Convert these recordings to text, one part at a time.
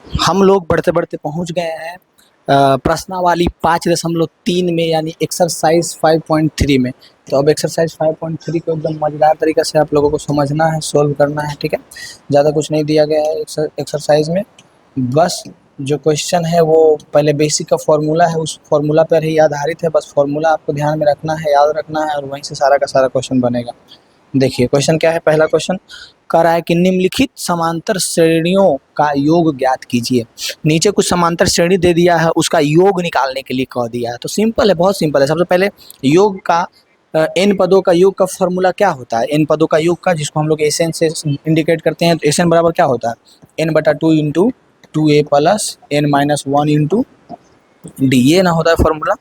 हम लोग बढ़ते बढ़ते पहुंच गए हैं प्रश्नावली 5.3 में, यानी एक्सरसाइज 5.3 में। तो अब एक्सरसाइज 5.3 को एकदम मज़ेदार तरीके से आप लोगों को समझना है, सोल्व करना है, ठीक है। ज़्यादा कुछ नहीं दिया गया है एक्सरसाइज में, बस जो क्वेश्चन है वो पहले बेसिक का फॉर्मूला है, उस फॉर्मूला पर ही आधारित है। बस फॉर्मूला आपको ध्यान में रखना है, याद रखना है, और वहीं से सारा का सारा क्वेश्चन बनेगा। देखिए क्वेश्चन क्या है। पहला क्वेश्चन कह रहा है कि निम्नलिखित समांतर श्रेणियों का योग ज्ञात कीजिए। नीचे कुछ समांतर श्रेणी दे दिया है, उसका योग निकालने के लिए कह दिया है। तो सिंपल है, बहुत सिंपल है। सबसे पहले योग का एन पदों का योग का फॉर्मूला क्या होता है। एन पदों का योग का, जिसको हम लोग एस एन से इंडिकेट करते हैं, तो एस एन बराबर क्या होता है, एन बटा 2 into 2a plus n minus 1 into d, ये ना होता है फॉर्मूला।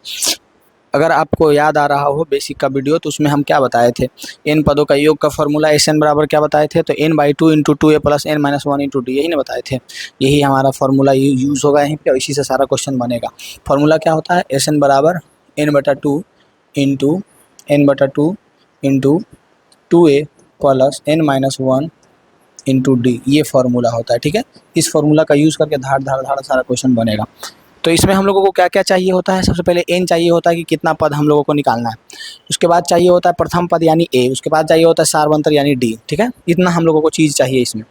अगर आपको याद आ रहा हो बेसिक का वीडियो, तो उसमें हम क्या बताए थे, एन पदों का योग का फॉर्मूला एस एन बराबर क्या बताए थे, तो n by 2 into 2a plus n minus 1 into d, यही ना बताए थे। यही हमारा फॉर्मूला यूज़ होगा यहीं पे, और इसी से सारा क्वेश्चन बनेगा। फॉर्मूला क्या होता है, एस एन बराबर एन बटा 2 इंटू एन बटा 2 into 2a plus n minus 1 into d, ये फार्मूला होता है, ठीक है। इस फार्मूला का यूज़ करके धाड़ धाड़ धाड़ सारा क्वेश्चन बनेगा। तो इसमें हम लोगों को क्या क्या चाहिए होता है, सबसे पहले एन चाहिए होता है कि कितना पद हम लोगों को निकालना है। उसके बाद चाहिए होता है प्रथम पद यानी ए, उसके बाद चाहिए होता है सार्वंतर यानी डी, ठीक है। इतना हम लोगों को चीज़ चाहिए इसमें।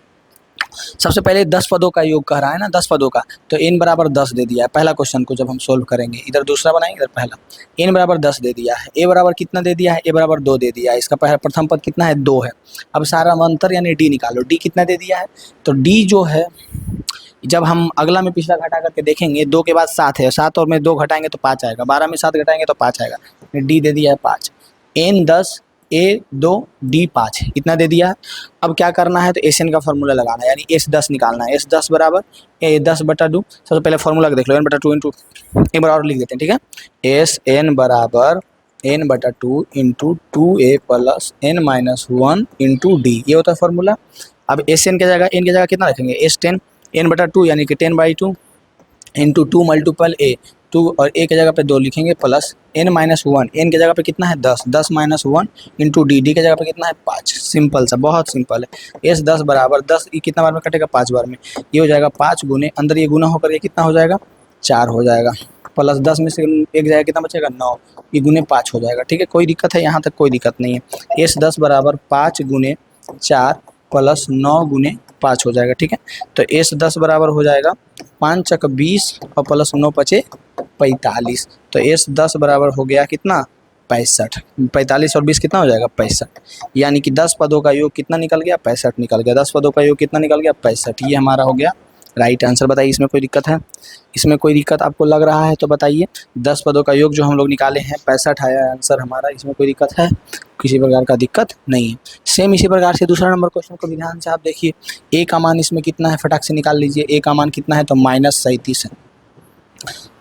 सबसे पहले 10 पदों का योग कह रहा है ना, 10 पदों का, तो एन बराबर 10 दे दिया है। पहला क्वेश्चन को जब हम सोल्व करेंगे, इधर दूसरा बनाएंगे, इधर पहला। एन बराबर 10 दे दिया है, ए बराबर कितना दे दिया है, ए बराबर 2 दे दिया है। इसका पहला प्रथम पद कितना है, 2 है। अब सारा अंतर यानी डी निकालो, डी कितना दे दिया है, तो डी जो है, जब हम अगला में पिछला घटा करके देखेंगे, 2 के बाद 7 है, 7 और में 2 घटाएंगे तो 5 आएगा, 12 में 7 घटाएंगे तो 5 आएगा। डी दे दिया है 5, एन 10 ए 2 डी 5, इतना दे दिया है। अब क्या करना है, तो एस एन का फॉर्मूला लगाना है, यानी एस 10 निकालना है। एस 10 बराबर ए 10 बटा 2, सबसे पहले फॉर्मूला देख लो, एन बटा 2 इंटू एक बार और लिख देते हैं, ठीक है। एस एन बराबर एन बटा 2 into 2a plus n minus 1 into d, ये होता है फॉर्मूला। अब एस एन की जगह, एन की जगह कितना रखेंगे, एस 10 एन बटा 2 यानी कि 10/2 इंटू 2 मल्टीपल ए, 2 और ए की जगह पे 2 लिखेंगे, प्लस एन माइनस 1, एन की जगह पे कितना है 10, 10 माइनस 1 इंटू डी, डी की जगह पे कितना है 5। सिंपल सा, बहुत सिंपल है। एस 10 बराबर 10, ये कितना बार में कटेगा, 5 बार में। ये हो जाएगा 5 गुने, अंदर ये गुना होकर ये कितना हो जाएगा, 4 हो जाएगा, प्लस 10 में से एक जाएगा, कितना बचेगा 9, ये गुने 5 हो जाएगा, ठीक है। कोई दिक्कत है, यहाँ तक कोई दिक्कत नहीं है। एस 10 बराबर 5 गुने 4 प्लस 9 गुने 5 हो जाएगा, ठीक है। तो एस 10 बराबर हो जाएगा 5 चक 20 और प्लस 9 पचे 45। तो एस 10 बराबर हो गया कितना, 65। 45 और 20 कितना हो जाएगा, 65। यानी कि 10 पदों का योग कितना निकल गया, 65 निकल गया। 10 पदों का योग कितना निकल गया, 65। ये हमारा हो गया राइट आंसर। बताइए इसमें कोई दिक्कत है, इसमें कोई दिक्कत आपको लग रहा है तो बताइए। 10 पदों का योग जो हम लोग निकाले हैं, 65 आया आंसर हमारा। इसमें कोई दिक्कत है, किसी प्रकार का दिक्कत नहीं है। सेम इसी प्रकार से दूसरा नंबर क्वेश्चन को भी ध्यान से आप देखिए। ए का मान इसमें कितना है, फटाक से निकाल लीजिए। ए का मान कितना है, तो -37 है।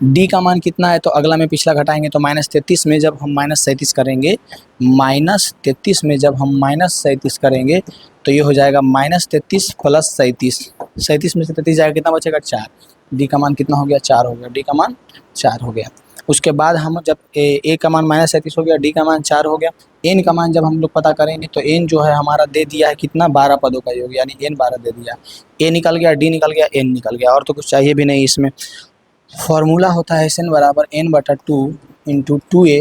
डी का मान कितना है, तो अगला में पिछला घटाएंगे तो -33 में जब हम -37 करेंगे, -33 में जब हम -37 करेंगे तो ये हो जाएगा -33 प्लस 37। 37 में से 33 जाएगा, कितना बचेगा, 4। डी का मान कितना हो गया, 4 हो गया। डी का मान 4 हो गया। उसके बाद हम जब ए का मान -37 हो गया, डी का मान 4 हो गया, एन का मान जब हम लोग पता करेंगे तो एन जो है हमारा दे दिया है कितना, 12 पदों का योग, यानी एन 12 दे दिया। ए निकल गया, डी निकल गया, एन निकल गया, और तो कुछ चाहिए भी नहीं इसमें। फॉर्मूला होता है एस एन बराबर एन बटा 2 into 2a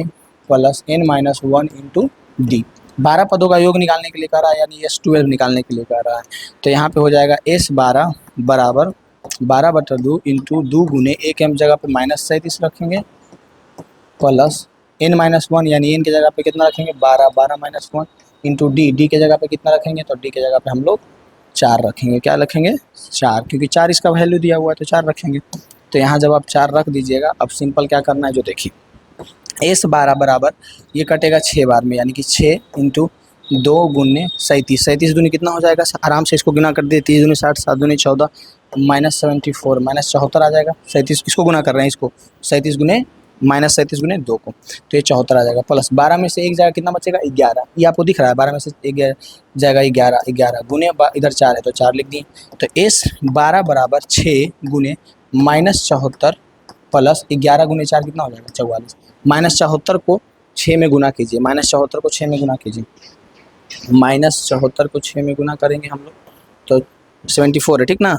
plus n minus 1 into d. 12 पदों का योग निकालने के लिए कह रहा है, यानी एस 12 निकालने के लिए कह रहा है। तो यहाँ पे हो जाएगा एस 12 बराबर 12 बटा 2 इंटू 2 गुने, ए के हम जगह पे -37 रखेंगे, प्लस एन माइनस 1 यानी एन की जगह पे कितना रखेंगे, 12, 12 माइनस 1 इंटू डी, डी के जगह पे कितना रखेंगे, तो डी के जगह पे हम लोग 4 रखेंगे। क्या रखेंगे, 4, क्योंकि 4 इसका वैल्यू दिया हुआ है तो 4 रखेंगे। तो यहाँ जब आप 4 रख दीजिएगा, अब सिंपल क्या करना है, जो देखिए एस 12 बराबर ये कटेगा 6 बार में, यानी कि 6 इंटू 2 गुने 37, 37 दूनी कितना हो जाएगा, आराम से इसको गुना कर दिए, 30 दूनी 60, 7 दूनी 14, -74 -74 आ जाएगा। 37 इसको गुना कर रहे हैं, इसको 37 गुने -37 गुने 2 को, तो ये 74 आ जाएगा। प्लस 12 में से एक जाएगा, कितना बचेगा, 11। ये आपको दिख रहा है, 12 में से एक जाएगा 11, 11 गुने इधर 4 है तो 4 लिख दिए। तो एस 12 बराबर 6 गुने -74 प्लस 11 गुने 4 कितना हो जाएगा, 44। -74 को 6 में गुना कीजिए, -74 को 6 में गुना कीजिए, -74 को 6 में गुना करेंगे हम लोग तो 74 है, ठीक ना।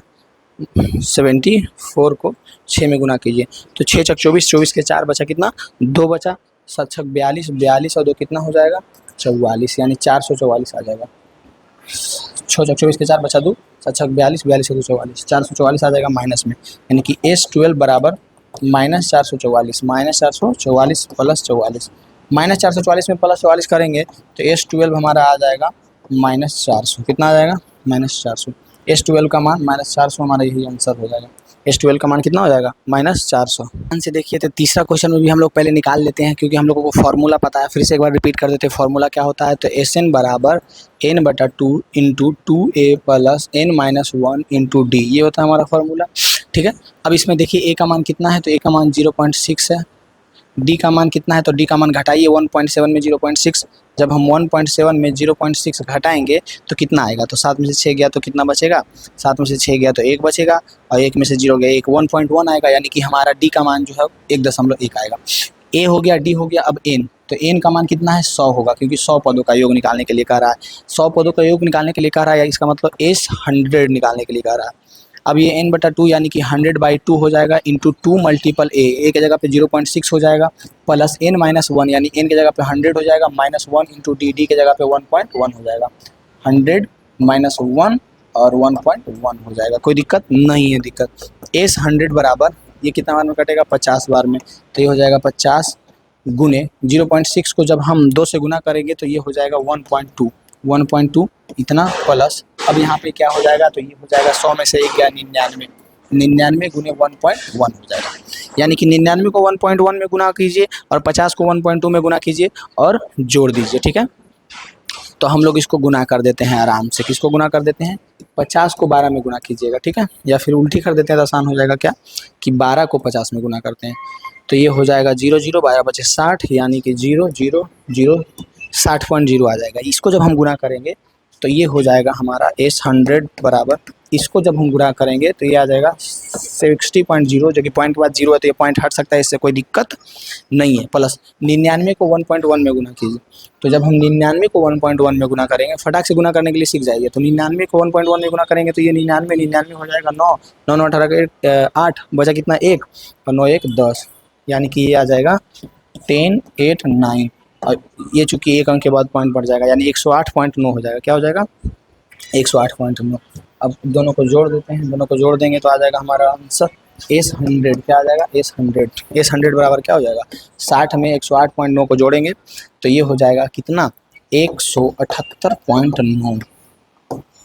74 को 6 में गुना कीजिए तो 6 छक 24, 24 के 4 बचा कितना 2 बचा, 7 छक 42, 42 और 2 कितना हो जाएगा 44, यानी 444 आ जाएगा। 6 छक 24 के 4 बचा 2, 7 छक 42, 42 से 2 44, 444 आ जाएगा माइनस में, यानी कि S12 बराबर -444, -444 प्लस 44, -444 में प्लस 44 करेंगे तो S12 हमारा आ जाएगा -400, कितना आ जाएगा -400। S12 का मान -400 हमारा यही आंसर हो जाएगा। S12 का मान कितना हो जाएगा -400। ध्यान से देखिए तो तीसरा क्वेश्चन में भी हम लोग पहले निकाल लेते हैं क्योंकि हम लोगों को फॉर्मूला पता है, फिर से एक बार रिपीट कर देते हैं फॉर्मूला क्या होता है। तो Sn बराबर n/2 into 2a plus n-1 into d, ये होता है हमारा फॉर्मूला। ठीक है, अब इसमें देखिए a का मान कितना है तो a का मान 0.6 है, डी का मान कितना है तो डी का मान घटाइए 1.7 में 0.6, जब हम 1.7 में 0.6 घटाएंगे तो कितना आएगा, तो 7 में से 6 गया तो कितना बचेगा, 7 में से 6 गया तो 1 बचेगा और 1 में से 0 गया 1, 1.1 आएगा, यानी कि हमारा डी का मान जो है 1.1 आएगा। ए हो गया, डी हो गया, अब एन, तो एन का मान कितना है 100 होगा क्योंकि 100 पदों का योग निकालने के लिए कह रहा है, 100 पदों का योग निकालने के लिए कह रहा है, इसका मतलब एस 100 निकालने के लिए कह रहा है। अब ये n/2 यानी कि 100/2 हो जाएगा इंटू 2 मल्टीपल ए के जगह पे 0.6 हो जाएगा प्लस n-1 यानी n के जगह पे 100 हो जाएगा -1 इंटू डी के जगह पे 1.1 हो जाएगा, 100 -1 और 1.1 हो जाएगा। कोई दिक्कत नहीं है, दिक्कत एस 100 बराबर ये कितना बार में कटेगा 50 बार में, तो ये हो जाएगा 50 गुने 0.6 को जब हम 2 से गुना करेंगे तो ये हो जाएगा 1.2 इतना प्लस, अब यहाँ पे क्या हो जाएगा तो ये हो जाएगा 100 में से 1 गया 99, 99 गुने 1.1 हो जाएगा, यानी कि 99 को 1.1 में गुना कीजिए और 50 को 1.2 में गुना कीजिए और जोड़ दीजिए। ठीक है, तो हम लोग इसको गुना कर देते हैं आराम से, किसको गुना कर देते हैं 50 को 12 में गुना कीजिएगा। ठीक है, या फिर उल्टी कर देते हैं तो आसान हो जाएगा, क्या कि 12 को 50 में गुना करते हैं तो ये हो जाएगा 0 0 12 बचे 60, यानी कि 0 0 0 60.0 आ जाएगा। इसको जब हम गुना करेंगे तो ये हो जाएगा हमारा S100 बराबर, इसको जब हम गुना करेंगे तो ये आ जाएगा 60.0, जो कि पॉइंट के बाद 0 है तो ये पॉइंट हट सकता है, इससे कोई दिक्कत नहीं है, प्लस 99 को 1.1 में गुना कीजिए, तो जब हम 99 को 1.1 में गुना करेंगे, फटाक से गुना करने के लिए सीख जाइए, तो 99 को 1.1 में गुना करेंगे तो ये 99 हो जाएगा 9, 9 9 18 के 8 बचा कितना 1 और 9 1 10, यानी कि ये आ जाएगा 10 8 9 और ये चूँकि एक अंक के बाद पॉइंट बढ़ जाएगा, यानी 108.9 हो जाएगा। क्या हो जाएगा 108.9। अब दोनों को जोड़ देते हैं, दोनों को जोड़ देंगे तो आ जाएगा हमारा आंसर S100, क्या आ जाएगा S100 बराबर क्या हो जाएगा 60 में 108.9 को जोड़ेंगे तो ये हो जाएगा कितना 178.9,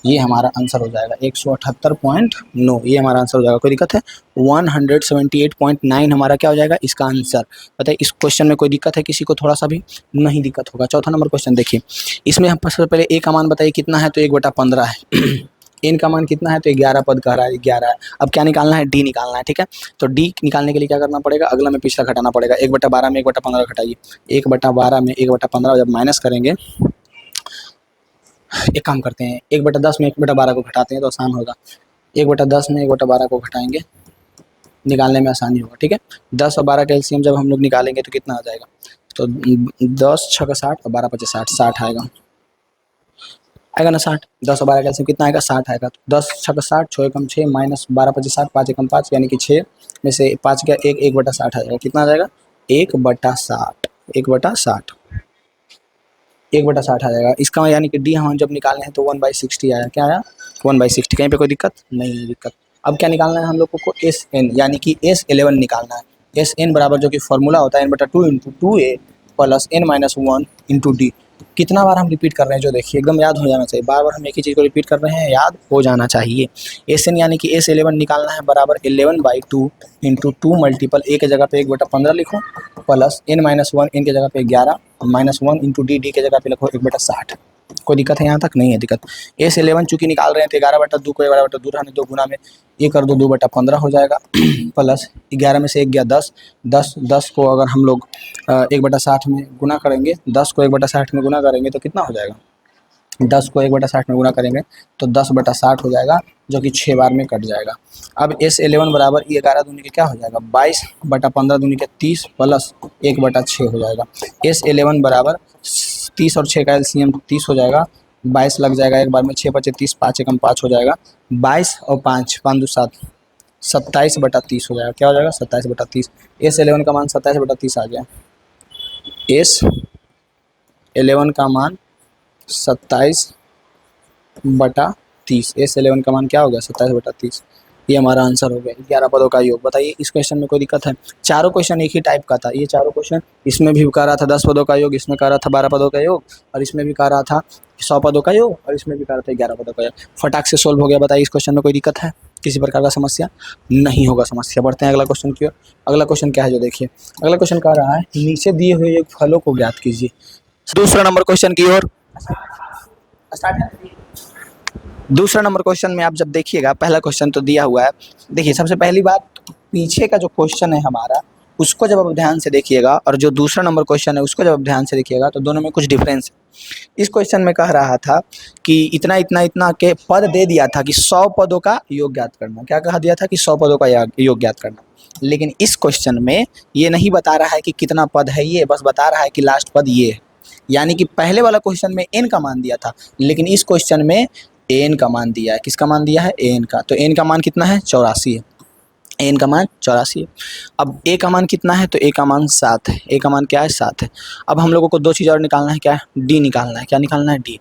ये हमारा आंसर हो जाएगा 178.9, ये हमारा आंसर हो जाएगा। कोई दिक्कत है 178.9 हमारा क्या हो जाएगा इसका आंसर। बताइए इस क्वेश्चन में कोई दिक्कत है किसी को, थोड़ा सा भी नहीं दिक्कत होगा। चौथा नंबर क्वेश्चन देखिए, इसमें हम सबसे पहले ए का मान बताइए कितना है तो 1/15 है एन का मान कितना है तो 11 पद कह रहा है 11 है। अब क्या निकालना है डी निकालना है। ठीक है, तो डी निकालने के लिए क्या करना पड़ेगा, अगला में पिछला घटाना पड़ेगा। 1/12 में 1/15 घटाइए, 1/12 में 1/15 जब माइनस करेंगे, एक काम करते हैं 1/10 में 1/12 को घटाते हैं तो आसान होगा। 1/10 में 1/12 को घटाएंगे, निकालने में आसानी होगा। ठीक है, 10 और 12 का एलसीएम जब हम लोग निकालेंगे तो कितना आ जाएगा, तो 10 6 60 और 12 5 60, 60 आएगा ना 60। 10 और 12 का एलसीएम कितना आएगा 60 आएगा। तो 10 6 60, 6 एकम 6 माइनस 12 5 60, 5 एकम 5, यानी कि 6 में से 5 गया 1, 1/60 आ जाएगा। कितना आ जाएगा 1/60, 1/60, 1/60 आ जाएगा इसका, यानी कि डी हम जब निकालने हैं तो 1/60 आया। क्या आया 1/60, कहीं पे कोई दिक्कत नहीं है दिक्कत। अब क्या निकालना है हम लोग को SN, यानी कि S11 निकालना है। SN बराबर जो कि फॉर्मूला होता है n/2 into 2a plus n-1 into D. कितना बार हम रिपीट कर रहे हैं जो देखिए एकदम याद हो जाना चाहिए, बार बार हम एक ही चीज़ को रिपीट कर रहे हैं, याद हो जाना चाहिए। SN यानी कि S11 निकालना है बराबर 11/2 इंटू 2 मल्टीपल a के जगह पे 1/15 लिखो प्लस n-1 n के जगह पे 11 -1 इंटू डी के जगह पे लिखो 1/60। कोई दिक्कत है यहाँ तक नहीं है दिक्कत। S11 चूँकि निकाल रहे हैं तो 11/2 को 11/2 रहने 2 गुना में ये कर दो 2/15 हो जाएगा प्लस 11 में से 1 गया 10, 10 को अगर हम लोग 1/60 में गुना करेंगे, 10 को 1/60 में गुना करेंगे तो कितना हो जाएगा, 10 को 1/60 में गुना करेंगे तो 10/60 हो जाएगा, जो कि 6 बार में कट जाएगा। अब S11 बराबर 11 दूनी के क्या हो जाएगा 22/15 दूनी के 30 प्लस 1/6 हो जाएगा। S11 बराबर 30 और 6 का एलसीएम 30 हो जाएगा, 22 लग जाएगा एक बार में, 6 5 30, 5 एकम 5 हो जाएगा, 22 और 5 5 2 7 27/30 हो जाएगा। क्या हो जाएगा? 27/30। S11 का मान 27/30 आ गया। S11 का मान 27/30। S11 का मान क्या हो गया? 27/30। ये हमारा आंसर हो गया। 11 पदों का योग। बताइए इस क्वेश्चन में कोई दिक्कत है? चारों क्वेश्चन एक ही टाइप का था। ये चारों क्वेश्चन, इसमें भी कह रहा था 10 पदों का योग, इसमें कह रहा था 12 पदों का योग, और इसमें भी कह रहा था 100 पदों का योग, और इसमें भी कह रहा था 11 पदों का योग। फटाक से सोल्व हो गया। बताइए इस क्वेश्चन में कोई दिक्कत है? किसी प्रकार का समस्या नहीं होगा। समस्या बढ़ते हैं अगला क्वेश्चन की ओर। अगला क्वेश्चन क्या है जो देखिए, अगला क्वेश्चन कह रहा है नीचे दिए हुए योग फलों को ज्ञात कीजिए। दूसरा नंबर क्वेश्चन की ओर स्टार्ट है। दूसरा नंबर क्वेश्चन में आप जब देखिएगा, पहला क्वेश्चन तो दिया हुआ है। देखिए सबसे पहली बात, पीछे का जो क्वेश्चन है हमारा, उसको जब आप ध्यान से देखिएगा, और जो दूसरा नंबर क्वेश्चन है उसको जब आप ध्यान से देखिएगा, तो दोनों में कुछ डिफरेंस है। इस क्वेश्चन में कह रहा था कि इतना इतना इतना के पद दे दिया था कि 100 पदों का योग ज्ञात करना। क्या कहा दिया था? कि 100 पदों का योग ज्ञात करना। लेकिन इस क्वेश्चन में ये नहीं बता रहा है कि कितना पद है, ये बस बता रहा है कि लास्ट पद ये है। यानी कि पहले वाला क्वेश्चन में n का मान दिया था, लेकिन इस क्वेश्चन में n का मान दिया है। किसका मान दिया है? n का। तो n का मान कितना है? 84 है। n का मान 84 है। अब a का मान कितना है? तो a का मान 7 है। a का मान क्या है? 7 है। अब हम लोगों को दो चीज़ और निकालना है। क्या है? d निकालना है। क्या निकालना है? d।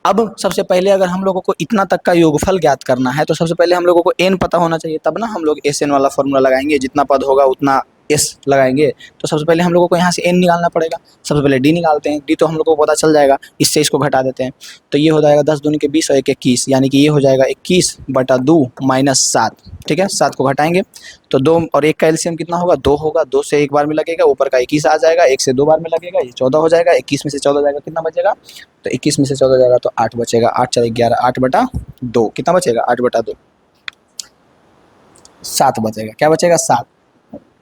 अब सबसे पहले अगर हम लोगों को इतना तक का योगफल ज्ञात करना है, तो सबसे पहले हम लोगों को n पता होना चाहिए, तब ना हम लोग SN वाला फॉर्मूला लगाएंगे। जितना पद होगा उतना s लगाएंगे। तो सबसे पहले हम लोगों को यहाँ से n निकालना पड़ेगा। सबसे पहले d निकालते हैं। d तो हम लोग को पता चल जाएगा, इससे इसको घटा देते हैं। तो ये हो जाएगा 10 दूनी के 20 और 1 21, यानी कि ये हो जाएगा 21/2 - 7। ठीक है, 7 को घटाएंगे तो 2 और 1 का एलसीएम कितना होगा? 2 होगा। 2 से एक बार में लगेगा, ऊपर का 21 आ जाएगा। 1 से 2 बार में लगेगा, ये 14 हो जाएगा। 21 में से 14 जाएगा, कितना बचेगा? तो 21 में से 14 जाएगा तो 8 बचेगा। 8 4 11, 8/2। कितना बचेगा? 8/2। 7 बचेगा। क्या बचेगा? 7।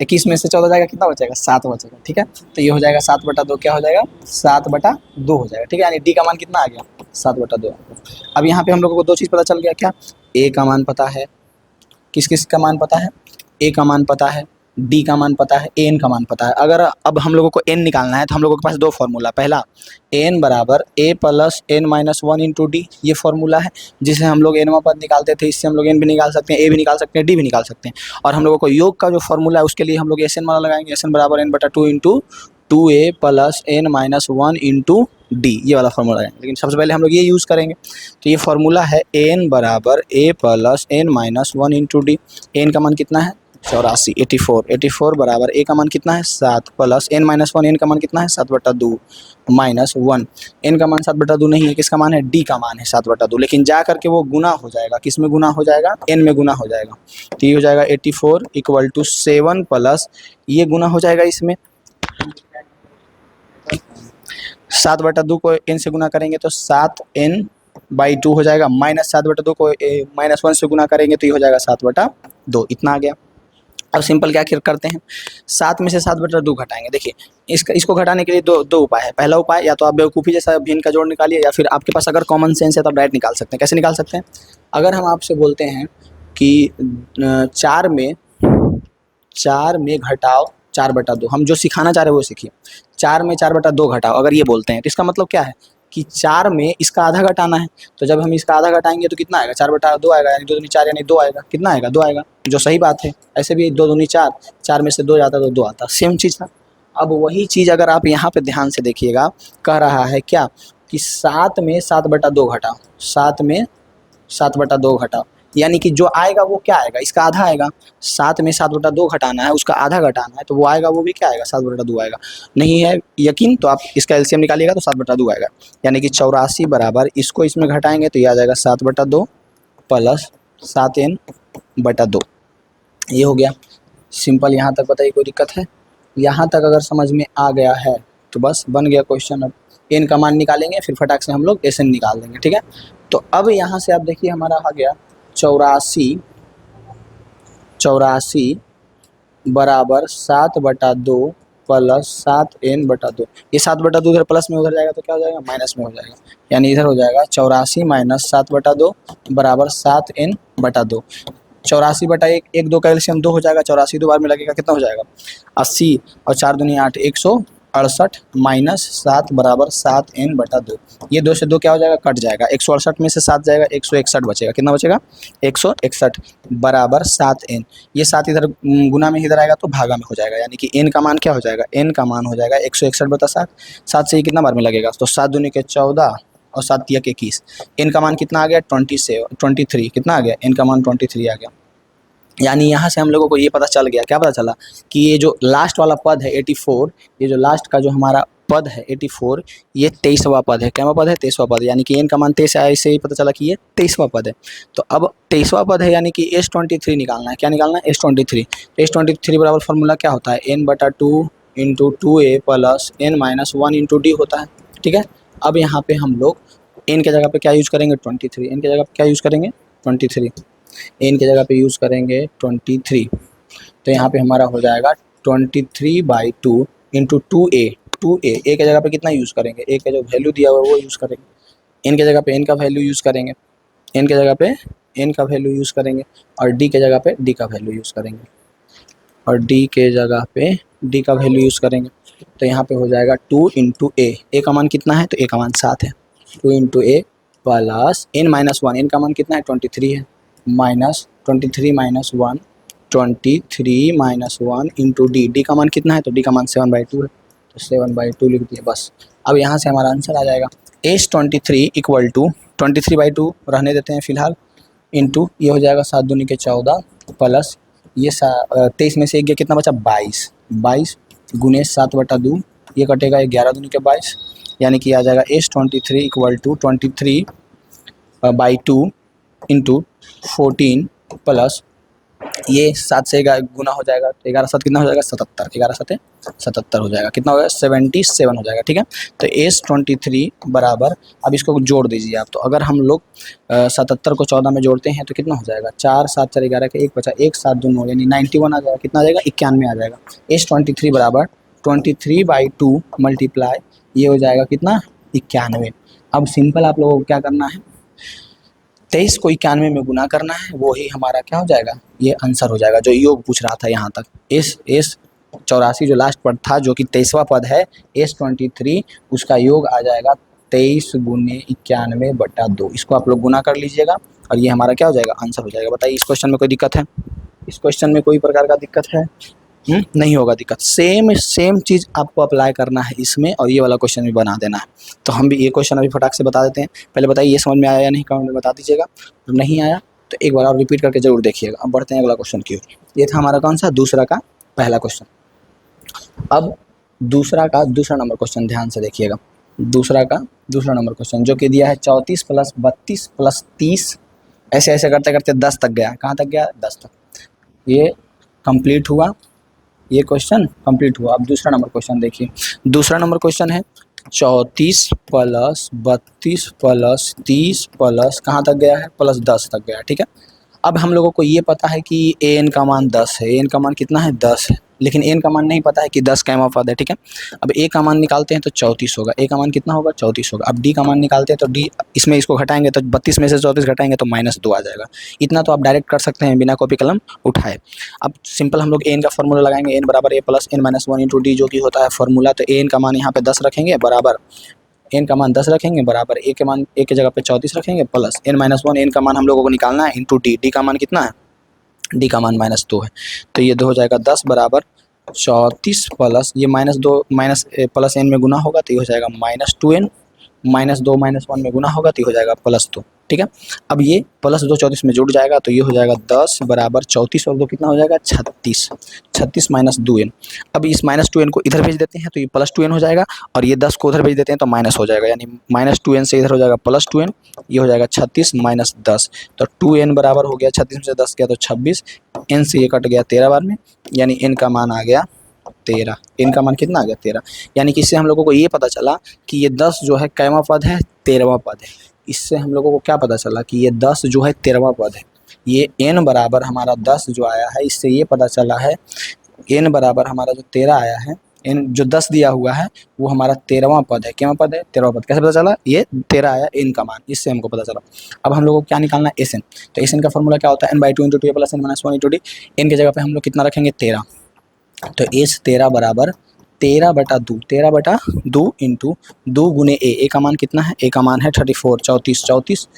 21 में से 14 जाएगा, कितना बचेगा? 7 बचेगा। ठीक है, तो ये हो जाएगा 7/2। क्या हो जाएगा? 7/2 हो जाएगा। ठीक है, यानी डी का मान कितना आ गया? 7/2। अब यहाँ पे हम लोगों को दो चीज़ पता चल गया। क्या? ए का मान पता है। किस किस का मान पता है? ए का मान पता है, डी का मान पता है, एन का मान पता है। अगर अब हम लोगों को एन निकालना है, तो हम लोगों के पास दो फार्मूला। पहला, एन बराबर a plus n minus 1 into d, ये फार्मूला है जिसे हम लोग एनवा पद निकालते थे। इससे हम लोग एन भी निकाल सकते हैं, ए भी निकाल सकते हैं, डी भी निकाल सकते हैं। और हम लोगों को योग का जो फार्मूला है उसके लिए हम लोग एस एन वाला लगाएंगे। एस एन बराबर n/2 into 2a plus n minus 1 into d, ये वाला फार्मूला है। लेकिन सबसे पहले हम लोग ये यूज़ करेंगे। तो ये फार्मूला है n बराबर a plus n minus 1 into d. N का मान कितना है? 84, 84। 84 बराबर a का मान कितना है? 7 प्लस n माइनस 1, n का मान कितना है? 7/2 माइनस 1। n का मान 7/2 नहीं है, किसका मान है? d का मान है 7/2। लेकिन जा करके वो गुना हो जाएगा। किस में गुना हो जाएगा? n में गुना हो जाएगा। तो ये हो जाएगा 84 = 7 प्लस ये गुना हो जाएगा इसमें 7/2 को n से गुना करेंगे तो 7n/2 हो जाएगा। माइनस 7/2 को -1 से गुना करेंगे तो ये हो जाएगा 7/2। इतना आ गया। अब सिंपल क्या करते हैं? 7 में से 7/2 घटाएंगे। देखिए इसको घटाने के लिए दो उपाय है। पहला उपाय, या तो आप बेवकूफ़ी जैसा भिन्न का जोड़ निकालिए, या फिर आपके पास अगर कॉमन सेंस है तो आप डायरेक्ट निकाल सकते हैं। कैसे निकाल सकते हैं? अगर हम आपसे बोलते हैं कि 4 में घटाओ 4/2, हम जो सिखाना चाह रहे हैं वो सीखिए। 4 में 4/2 घटाओ, अगर ये बोलते हैं तो इसका मतलब क्या है? कि 4 में इसका आधा घटाना है। तो जब हम इसका आधा घटाएंगे तो कितना आएगा? 4/2 आएगा, यानी 2 दूनी 4, यानी 2 आएगा। कितना आएगा? 2 आएगा, जो सही बात है। ऐसे भी 2 दूनी 4, 4 में से 2 जाता तो 2 आता, सेम चीज़ था। अब वही चीज़ अगर आप यहाँ पे ध्यान से देखिएगा, कह रहा है क्या? कि 7 में 7/2 घटाओ। 7 में 7/2 घटाओ, यानी कि जो आएगा वो क्या आएगा? इसका आधा आएगा। 7 में 7/2 घटाना है, उसका आधा घटाना है, तो वो आएगा, वो भी क्या आएगा? 7/2 आएगा। नहीं है यकीन तो आप इसका एलसीएम निकालिएगा तो 7/2 आएगा। यानी कि 84 बराबर इसको इसमें घटाएंगे तो ये आ जाएगा 7/2 प्लस 7n/2। ये हो गया सिंपल। यहाँ तक बताइए कोई दिक्कत है? यहाँ तक अगर समझ में आ गया है तो बस बन गया क्वेश्चन। अब एन का मान निकालेंगे, फिर फटाक से हम लोग एस एन निकाल देंगे। ठीक है, तो अब यहाँ से आप देखिए हमारा आ गया 84 बराबर 7/2 प्लस 7n/2। ये 7/2 इधर प्लस में उधर जाएगा तो क्या हो जाएगा? माइनस में हो जाएगा। यानी इधर हो जाएगा 84 माइनस 7/2 बराबर 7n/2। 84/1, 1 2 का एलसीएम 2 हो जाएगा। 84 2 बार में लगेगा, कितना हो जाएगा? 80, और 4 दूनी 8, 180। 168 माइनस 7 बराबर 7n/2। ये 2 से 2 क्या हो जाएगा, कट जाएगा। 168 में से 7 जाएगा, 161 बचेगा। कितना बचेगा, 161 बराबर 7n। ये 7 इधर गुना में इधर आएगा तो भागा में हो जाएगा, यानी कि n का मान क्या हो जाएगा, n का मान हो जाएगा 161 बटा 7। 7 से ही कितना बार में लगेगा, तो 7 दूनी के 14 और 7 तिया के 21। n का मान कितना आ गया, 23। कितना आ गया, n का मान 23 आ गया। यानी यहाँ से हम लोगों को ये पता चल गया, क्या पता चला, कि ये जो लास्ट वाला पद है 84, ये जो लास्ट का जो हमारा पद है 84, ये 23वां पद है। क्या पद है, 23वां पद है। यानी कि n का मान 23 आया, इससे ही पता चला कि ये 23वां पद है। तो अब 23वां पद है, यानी कि S23 निकालना है। क्या निकालना है, S23। S23 बराबर फॉर्मूला क्या होता है, n/2 into 2a plus n-1 into d होता है। ठीक है, अब यहाँ पे हम लोग n के जगह पे क्या यूज करेंगे, 23। n के जगह पे क्या यूज करेंगे, 23। n की जगह पे यूज़ करेंगे 23। तो यहाँ पे हमारा हो जाएगा 23/2 इंटू 2a। a के जगह पे कितना यूज़ करेंगे, a का जो वैल्यू दिया हुआ है वो यूज़ करेंगे। n के जगह पे n का वैल्यू यूज़ करेंगे, n के जगह पे n का वैल्यू यूज़ करेंगे, और d के जगह पे d का वैल्यू यूज़ करेंगे, और d के जगह पे d का वैल्यू यूज़ करेंगे। तो यहाँ पे हो जाएगा 2 इंटू a का मान कितना है, तो a का मान 7 है। 2 into a plus n-1, n का मान कितना है, 23 है, minus 23 minus 1, 23 minus 1 into D का मान कितना है, तो डी का मान 7/2 है, तो 7/2 लिख दिए बस। अब यहाँ से हमारा आंसर आ जाएगा S23 इक्वल टू 23/2 रहने देते हैं फिलहाल, इंटू ये हो जाएगा 7 दूनी के 14 प्लस ये 23 में से एक गया, कितना बचा, 22 गुने 7/2, ये कटेगा 11 दूनी के 22, यानी कि आ जाएगा S23 equal to 23/2 into 14 plus ये 7 से गुना हो जाएगा, तो 11 7 कितना हो जाएगा, 77। 11 7 77 हो जाएगा, कितना हो गया, 77 हो जाएगा। ठीक है, तो S23 बराबर, अब इसको जोड़ दीजिए आप। तो अगर हम लोग 77 को 14 में जोड़ते हैं तो कितना हो जाएगा, 4 7 4 11 के 1 बचा, 1 7 2 9 यानी 91 आ जाएगा। कितना आ जाएगा, 91 आ जाएगा। S23 बराबर 23/2 मल्टीप्लाई ये हो जाएगा कितना, 91। अब सिंपल आप लोगों को क्या करना है, 23 को 91 में गुना करना है, वो ही हमारा क्या हो जाएगा, ये आंसर हो जाएगा जो योग पूछ रहा था यहाँ तक। S 84 जो लास्ट पद था, जो कि 23वां पद है, S23 उसका योग आ जाएगा 23 गुने 91/2। इसको आप लोग गुना कर लीजिएगा और ये हमारा क्या हो जाएगा, आंसर हो जाएगा। बताइए, इस क्वेश्चन में कोई दिक्कत है, इस क्वेश्चन में कोई प्रकार का दिक्कत है, नहीं होगा दिक्कत। सेम चीज़ आपको अप्लाई करना है इसमें, और ये वाला क्वेश्चन भी बना देना है। तो हम भी ये क्वेश्चन अभी फटाक से बता देते हैं। पहले बताइए ये समझ में आया या नहीं, कमेंट में बता दीजिएगा। तो नहीं आया तो एक बार और रिपीट करके जरूर देखिएगा। अब बढ़ते हैं अगला क्वेश्चन की ओर। ये था हमारा कौन सा, दूसरा का पहला क्वेश्चन। अब दूसरा का दूसरा नंबर क्वेश्चन ध्यान से देखिएगा। दूसरा का दूसरा नंबर क्वेश्चन जो कि दिया है 34 + 32 + 30, ऐसे ऐसे करते करते 10 तक गया। कहाँ तक गया, 10 तक। ये कंप्लीट हुआ, ये क्वेश्चन कंप्लीट हुआ। अब दूसरा नंबर क्वेश्चन देखिए। दूसरा नंबर क्वेश्चन है 34 + 32 + 30 प्लस कहाँ तक गया है, +10 तक गया। ठीक है, अब हम लोगों को ये पता है कि an का मान 10 है, an का मान कितना है, 10 है, लेकिन n का मान नहीं पता है कि 10 कैमा पद है। ठीक है, अब a का मान निकालते हैं तो 34 होगा, a का मान कितना होगा, 34 होगा। अब d का मान निकालते हैं तो d इसमें इसको घटाएंगे तो 32 में से 34 घटाएंगे तो -2 आ जाएगा। इतना तो आप डायरेक्ट कर सकते हैं बिना कॉपी कलम उठाए। अब सिंपल हम लोग an का फॉर्मूला लगाएंगे, n बराबर a + n-1 इंटू d, जो कि होता है फॉर्मूला। तो an का मान यहाँ पे 10 रखेंगे, बराबर n का मान 10 रखेंगे, बराबर a के मान a की जगह पे 34 रखेंगे, प्लस n-1, n का मान हम लोगों को निकालना है, इंटू d का मान कितना है, d का मान -2 है। तो ये 2 हो जाएगा 10 बराबर 34 प्लस ये -2 माइनस प्लस n में गुना होगा तो ये हो जाएगा -2n, -2 -1 में गुना होगा तो ये हो जाएगा +2। ठीक है, अब ये +2 34 में जुड़ जाएगा तो ये हो जाएगा 10 बराबर 34 और 2 कितना हो जाएगा, 36। 36 - 2n। अब इस -2n को इधर भेज देते हैं तो ये +2n हो जाएगा, और ये 10 को उधर भेज देते हैं तो माइनस हो जाएगा, यानी -2n से इधर हो जाएगा +2n, ये हो जाएगा 36 - 10। तो 2n बराबर हो गया, 36 में से 10 गया तो 26, n से ये कट गया 13 बार में, यानी n का मान आ गया 13। n का मान कितना आ गया, 13। यानी कि इससे हम लोगों को ये पता चला कि ये 10 जो है कैवा पद है, 13वां पद है। इससे हम लोगों को क्या पता चला कि ये 10 जो है 13वां पद है। ये n बराबर हमारा 10 जो आया है, इससे ये पता चला है n बराबर हमारा जो 13 आया है, n जो 10 दिया हुआ है वो हमारा 13वां पद है। क्या पद है, 13वां पद। कैसे पता चला, ये 13 आया n का मान, इससे हमको पता चला। अब हम लोगों को क्या निकालना है, Sn। तो Sn का फॉर्मूला क्या होता है, n/2 into 2 + n-1 into d। n की जगह पे हम लोग कितना रखेंगे, 13। तो S 13 बराबर 13/2 इंटू 2 गुने ए का मान कितना है, ए का मान है 34, 34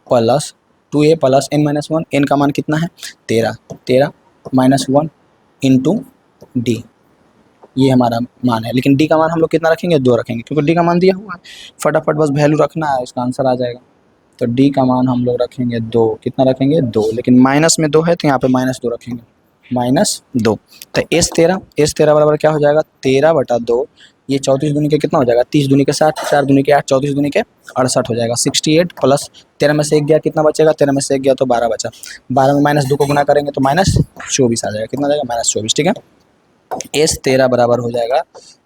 plus 2a plus n-1, n का मान कितना है 13, 13 -1 इंटू डी, ये हमारा मान है। लेकिन डी का मान हम लोग कितना रखेंगे, 2 रखेंगे, क्योंकि डी का मान दिया हुआ है, फटाफट बस वैल्यू रखना है, इसका आंसर आ जाएगा। तो डी का मान हम लोग रखेंगे 2, कितना रखेंगे 2, लेकिन माइनस में 2 है तो यहाँ पे -2 रखेंगे, -2। तो S13 बराबर क्या हो जाएगा 13/2, ये 34 दूनी के कितना हो जाएगा 30 दूनी के 60, 4 दूनी के 8, 34 दूनी के 68 हो जाएगा, 68 प्लस 13 में से 1 गया कितना बचेगा, 13 में से 1 गया तो 12 बचा, 12 में -2 को गुना करेंगे तो -24 आ जाएगा, कितना आ जाएगा -24, ठीक है। S13 बराबर हो जाएगा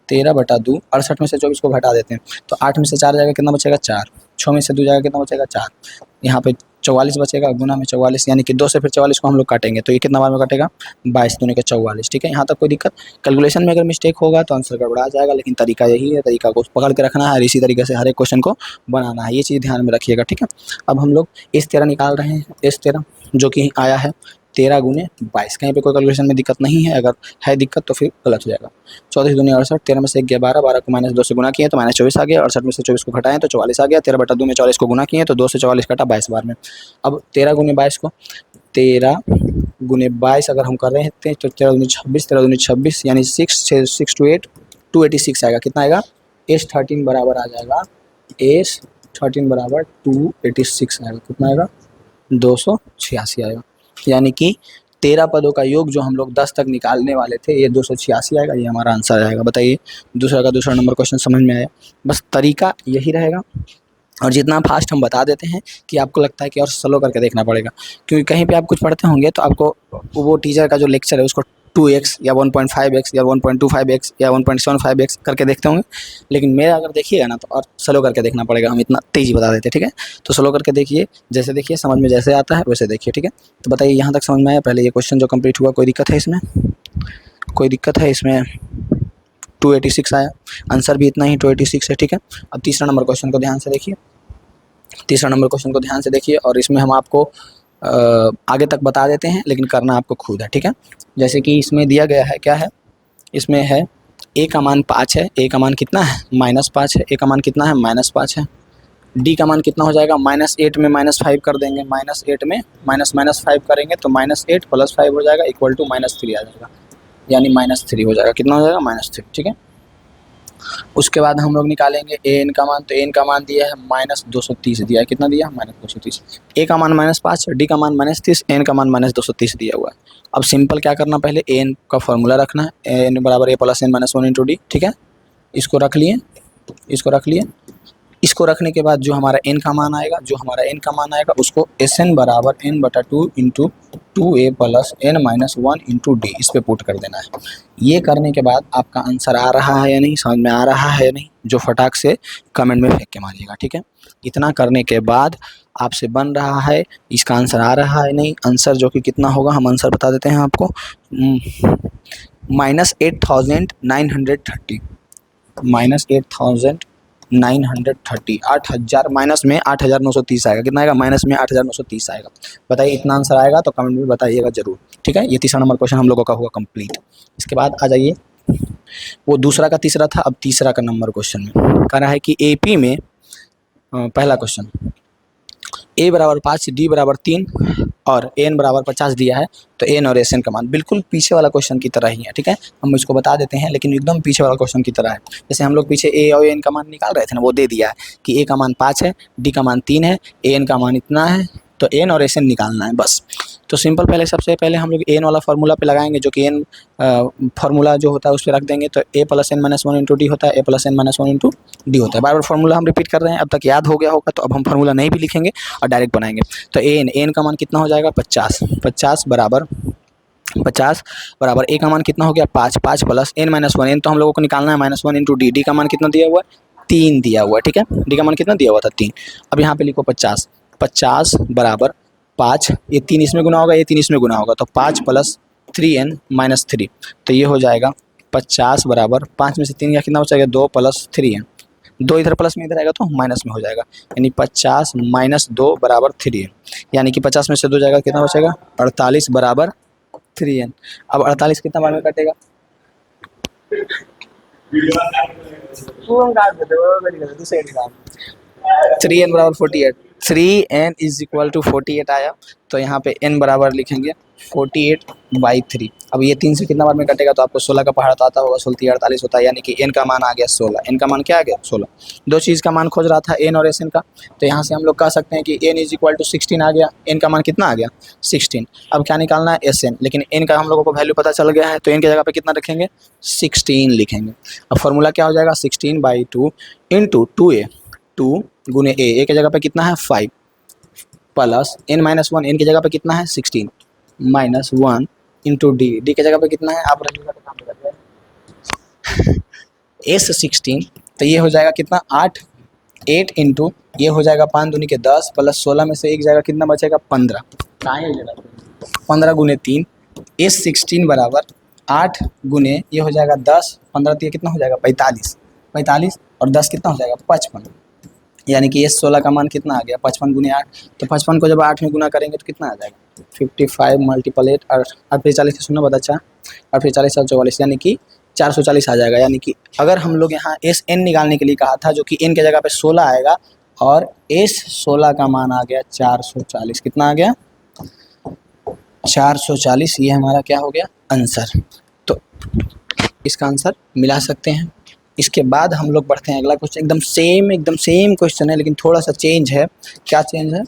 13/2, 68 में से 24 को घटा देते हैं तो 8 में से 4 जाएगा कितना बचेगा 4, 6 में से 2 जाएगा कितना बचेगा 4, यहाँ पे 44 बचेगा, गुना में 44, यानी कि 2 से फिर 44 को हम लोग काटेंगे तो ये कितना बार में कटेगा 22 दूनी के 44, ठीक है। यहाँ तक कोई दिक्कत, कैलकुलेशन में अगर मिस्टेक होगा तो आंसर गड़बड़ा जाएगा, लेकिन तरीका यही है, तरीका को पकड़ के रखना है और इसी तरीके से हर एक क्वेश्चन को बनाना है, ये चीज़ ध्यान में रखिएगा, ठीक है। अब हम लोग S13 निकाल रहे हैं, S13 जो कि आया है 13 गुने 22, कहीं पे कोई कैलकुलेशन में दिक्कत नहीं है, अगर है दिक्कत तो फिर गलत हो जाएगा। 34 दूनी 68, 13 में से 1 गया 12, 12 को -2 से गुना किए तो -24 आ गया, 68 में से 24 को घटाएं तो 44 आ गया, 13/2 में 44 को गुना किए तो 2 से 44 कटा 22 बार में। अब 13 गुने 22 को 13 गुने 22 अगर हम कर रहे हैं तो 13 दूनी 26, 13 दूनी 26 यानी 6 to 8 286 आएगा, कितना आएगा S13 बराबर आ जाएगा, S13 बराबर 286 आएगा, कितना आएगा 286 आएगा, यानी कि 13 पदों का योग जो हम लोग 10 तक निकालने वाले थे ये 286 आएगा, ये हमारा आंसर आएगा। बताइए दूसरा नंबर क्वेश्चन समझ में आया, बस तरीका यही रहेगा और जितना फास्ट हम बता देते हैं कि आपको लगता है कि और स्लो करके देखना पड़ेगा, क्योंकि कहीं पे आप कुछ पढ़ते होंगे तो आपको वो टीचर का जो लेक्चर है उसको 2x या 1.5x या 1.25x या 1.75x करके देखते होंगे, लेकिन मेरा अगर देखिएगा ना तो और स्लो करके देखना पड़ेगा, हम इतना तेज़ी बता देते हैं, ठीक है। तो स्लो करके देखिए, जैसे देखिए समझ में जैसे आता है वैसे देखिए, ठीक है। तो बताइए यहाँ तक समझ में आया, पहले ये क्वेश्चन जो कंप्लीट हुआ, कोई दिक्कत है इसमें, कोई दिक्कत है इसमें, 286 आया, आंसर भी इतना ही 286 है, ठीक है। अब तीसरा नंबर क्वेश्चन को ध्यान से देखिए, तीसरा नंबर क्वेश्चन को ध्यान से देखिए और इसमें हम आपको आगे तक बता देते हैं, लेकिन करना आपको खुद है, ठीक है। जैसे कि इसमें दिया गया है, क्या है, इसमें है a का मान 5 है, a का मान कितना है -5 है, a का मान कितना है -5 है, d का मान कितना हो जाएगा -8 में -5 कर देंगे, -8 में -5 करेंगे तो -8 + 5 हो जाएगा इक्वल टू -3 आ जाएगा, यानी -3 हो जाएगा, कितना हो जाएगा -3, ठीक है। उसके बाद हम लोग निकालेंगे an का मान, तो an का मान दिया है -230 दिया है, कितना दिया है -230, a का मान -5, d का मान -30, n का मान -230 दिया हुआ है। अब सिंपल क्या करना, पहले an का फॉर्मूला रखना है, n बराबर a + n-1 इंटू डी, ठीक है। इसको रख लिए, इसको रख लिए, इसको रखने के बाद जो हमारा n का मान आएगा, जो हमारा n का मान आएगा उसको Sn बराबर n/2 into 2a + n-1 into D, इस पे पुट कर देना है। ये करने के बाद आपका आंसर आ रहा है या नहीं, समझ में आ रहा है या नहीं, जो फटाक से कमेंट में फेंक के मारिएगा, ठीक है। इतना करने के बाद आपसे बन रहा है, इसका आंसर आ रहा है नहीं, आंसर जो कि कितना होगा हम आंसर बता देते हैं आपको, -8,930, -8,930, 8,000 माइनस में 8,930 आएगा, कितना आएगा -8,930 आएगा। बताइए इतना आंसर आएगा तो कमेंट में बताइएगा जरूर, ठीक है। ये तीसरा नंबर क्वेश्चन हम लोगों का हुआ कंप्लीट। इसके बाद आ जाइए, वो दूसरा का तीसरा था, अब तीसरा का नंबर क्वेश्चन में कह रहा है कि AP में पहला क्वेश्चन a बराबर 5, d बराबर 3 और n बराबर 50 दिया है, तो n और Sn का मान बिल्कुल पीछे वाला क्वेश्चन की तरह ही है, ठीक है। हम इसको बता देते हैं, लेकिन एकदम पीछे वाला क्वेश्चन की तरह है। जैसे हम लोग पीछे a और n का मान निकाल रहे थे ना, वो दे दिया है कि a का मान 5 है, d का मान 3 है, n का मान इतना है, तो n और Sn निकालना है बस। तो सिंपल पहले सबसे पहले हम लोग n वाला फार्मूला पे लगाएंगे, जो कि n फार्मूला जो होता है उस पर रख देंगे, तो a + n-1 इंटू डी होता है, a + n-1 इंटू डी होता है। बार बार फार्मूला हम रिपीट कर रहे हैं, अब तक याद हो गया होगा, तो अब हम फार्मूला नहीं भी लिखेंगे और डायरेक्ट बनाएंगे। तो n का मान कितना हो जाएगा 50, 50 बराबर a का मान कितना हो गया 5, 5 + n-1, n तो हम लोगों को निकालना है -1 इंटू डी, डी का मान कितना दिया हुआ है 3 दिया हुआ है, ठीक है। डी का मान कितना दिया हुआ था 3। अब यहाँ पे लिखो 50, 50 बराबर 5, ये 3 इसमें गुना होगा, ये 3 इसमें गुना होगा, तो 5 + 3n-3, तो ये हो जाएगा 50 बराबर 5 में से 3 का कितना बचेगा 2 + 3n, 2 इधर प्लस में इधर आएगा तो माइनस में हो जाएगा, यानी 50 - 2 बराबर 3n, यानी कि 50 में से 2 जाएगा कितना बचेगा 48 बराबर 3n। अब 48 कितना बार में कटेगा तू हम काट देते वो मेरी गलती, दूसरे निकाल। 3n बराबर 48, 3n = 48 आया। तो यहाँ पे n बराबर लिखेंगे 48/3। अब ये 3 से कितना बार में कटेगा, तो आपको 16 का पहाड़ा तो आता होगा, 16 48 होता है, यानी कि n का मान आ गया 16। n का मान क्या आ गया 16। दो चीज़ का मान खोज रहा था, n और sn का। तो यहाँ से हम लोग कह सकते हैं कि n = 16 आ गया। n का मान कितना आ गया 16। अब क्या निकालना है sn, लेकिन n का हम लोगों को वैल्यू पता चल गया है, तो n की जगह पे कितना रखेंगे 16 लिखेंगे। अब फॉर्मूला क्या हो जाएगा 16/2 इंटू 2a, 2 गुने ए की जगह पे कितना है 5 प्लस n-1, n की जगह पे कितना है 16 -1 इंटू डी की जगह पे कितना है, आप रखिएगा तो काम हो जाएगा S16। तो ये हो जाएगा कितना 8, 8 इंटू ये हो जाएगा 5 दूनी के 10 प्लस 16 में से एक जाएगा कितना बचेगा 15। 15 गुने 3 S16 बराबर 8 गुने ये हो जाएगा 10, 15 तो ये कितना हो जाएगा 45, 45 और 10 कितना हो जाएगा 55। यानी कि S16 का मान कितना आ गया 55 गुने 8। तो 55 को जब 8 में गुना करेंगे तो कितना आ जाएगा 55 × 8 और फिर 40 से 0 बचा 4 और फिर 40 और 44 यानी कि 440 आ जाएगा। यानी कि अगर हम लोग यहाँ SN निकालने के लिए कहा था, जो कि n के जगह पे 16 आएगा, और S16 का मान आ गया 440। कितना आ गया 440। ये हमारा क्या हो गया आंसर। तो इसका आंसर मिला सकते हैं। इसके बाद हम लोग बढ़ते हैं अगला क्वेश्चन। एकदम सेम क्वेश्चन है, लेकिन थोड़ा सा चेंज है। क्या चेंज है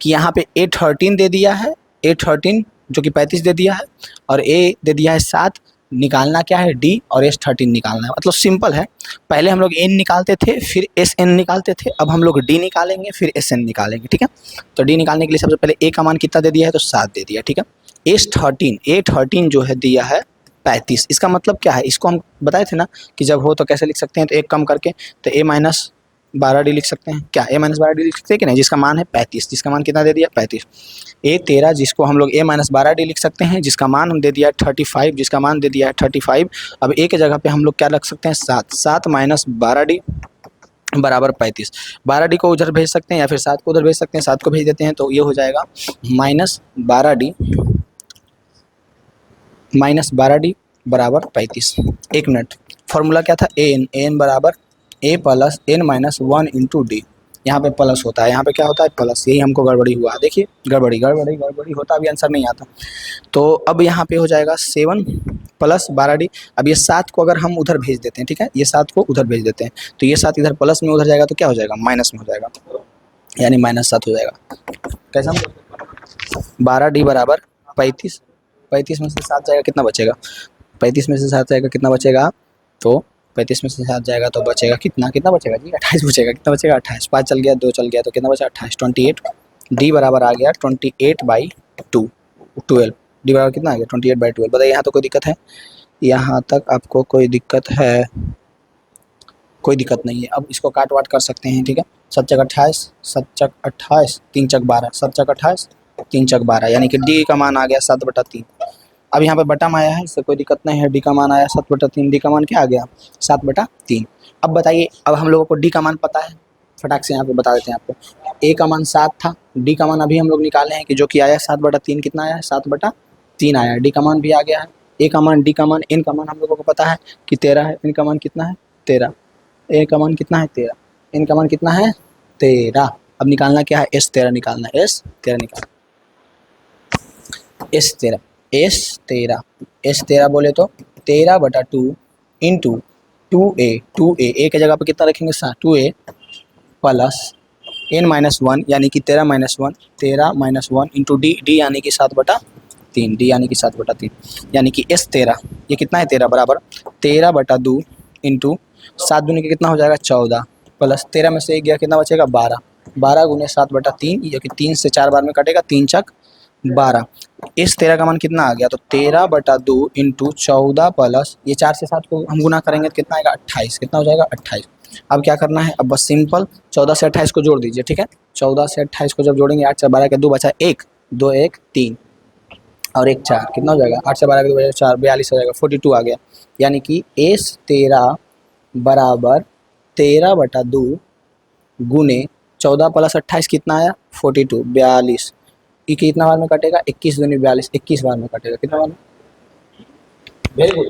कि यहाँ पे A13 दे दिया है, A13 जो कि 35 दे दिया है, और A दे दिया है 7। निकालना क्या है D, और S13 निकालना है। मतलब सिंपल है, पहले हम लोग n निकालते थे, फिर SN निकालते थे, अब हम लोग D निकालेंगे, फिर SN निकालेंगे। ठीक है, तो D निकालने के लिए सबसे पहले A का मान कितना दे दिया है, तो 7 दे दिया। ठीक है, A13 जो है दिया है 35। इसका मतलब क्या है, इसको हम बताए थे ना कि जब हो तो कैसे लिख सकते हैं, तो एक कम करके तो A-12D लिख सकते हैं। क्या A-12D लिख सकते हैं कि नहीं, जिसका मान है 35, जिसका मान कितना दे दिया 35। A13 जिसको हम लोग A-12D लिख सकते हैं, जिसका मान हम दे दिया है 35, जिसका मान दे दिया है 35। अब A के जगह पे हम लोग क्या रख सकते हैं 7, 7 - 12D बराबर 35। 12D को उधर भेज सकते हैं या फिर 7 को उधर भेज सकते हैं। 7 को भेज देते हैं तो ये हो जाएगा -12D बराबर 35। एक मिनट, फॉर्मूला क्या था an बराबर a plus n-1 into D. यहाँ पे प्लस होता है, यहाँ पे क्या होता है प्लस। यही हमको गड़बड़ी हुआ, देखिए गड़बड़ी होता, अभी आंसर नहीं आता। तो अब यहाँ पे हो जाएगा 7 + 12D। अब ये 7 को अगर हम उधर भेज देते हैं, ठीक है, ये 7 को उधर भेज देते हैं, तो ये 7 इधर प्लस में उधर जाएगा तो क्या हो जाएगा माइनस में हो जाएगा, यानी -7 हो जाएगा। कैसा 12D बराबर 35, 35 में से 7 जाएगा कितना बचेगा, 35 में से 7 जाएगा कितना बचेगा, तो 35 में से 7 जाएगा तो बचेगा कितना बचेगा जी 28 बचेगा। कितना बचेगा 28, 5 चल गया 2 चल गया तो कितना बचा 28, 28। डी बराबर आ गया 28/2, 12। डी बराबर कितना आ गया 28/12। बताइए यहाँ तो कोई दिक्कत है, यहाँ तक आपको कोई दिक्कत है, कोई दिक्कत नहीं है। अब इसको काट वाट कर सकते हैं, ठीक है। 7 × 28, 7 × 28, 3 × 12, 7 × 28, 3 × 12, यानी कि डी का मान आ गया 7/3। अब यहाँ पे बटम आया है, इससे कोई दिक्कत नहीं है। डी का मान आया 7/3, डी का मान क्या आ गया 7/3। अब बताइए, अब हम लोगों को डी का मान पता है, फटाक से यहाँ पे बता देते हैं आपको। ए का मान 7 था, डी का मान अभी हम लोग निकाले हैं कि जो कि आया 7/3। कितना आया 7/3 आया। डी का मान भी आ गया है, ए का मान, डी का मान, एन का मान हम लोगों को पता है कि 13 है। एन का मान कितना है 13, ए का मान कितना है 13, एन का मान कितना है 13। अब निकालना क्या है S13 निकालना है, S13 निकालना, S13 बोले तो 13/2 इंटू 2a, ए के जगह पे कितना रखेंगे 2a प्लस n-1 यानी कि 13 - 1 इंटू डी यानी कि 7/3, डी यानी कि 7/3, यानी कि S13 ये कितना है 13 बराबर 13/2 इंटू 7 दूनी के कितना हो जाएगा 14 प्लस 13 में से 1 गया कितना बचेगा 12, 12 गुने 7/3, ये कि 3 से 4 बार में कटेगा, 3 × 12। इस 13 का मान कितना आ गया, तो 13/2 इंटू 14 प्लस ये 4 से 7 को हम गुना करेंगे तो कितना आएगा 28। कितना हो जाएगा 28। अब क्या करना है, अब बस सिंपल 14 से 28 को जोड़ दीजिए, ठीक है। 14 से 28 को जब जोड़ेंगे 8 × 12 के 2 बचा 1, 2 1 3 और 1 4, कितना हो जाएगा 8 से 12 के 2 बचा 4, 42 हो जाएगा, 42 आ गया। यानी कि S13 बराबर 13/2 गुने 14 + 28 कितना आया 42, 42। ये कितना बार में कटेगा 21 दूनी 42, 21 बार में कटेगा। कितना बार में, वेरी गुड।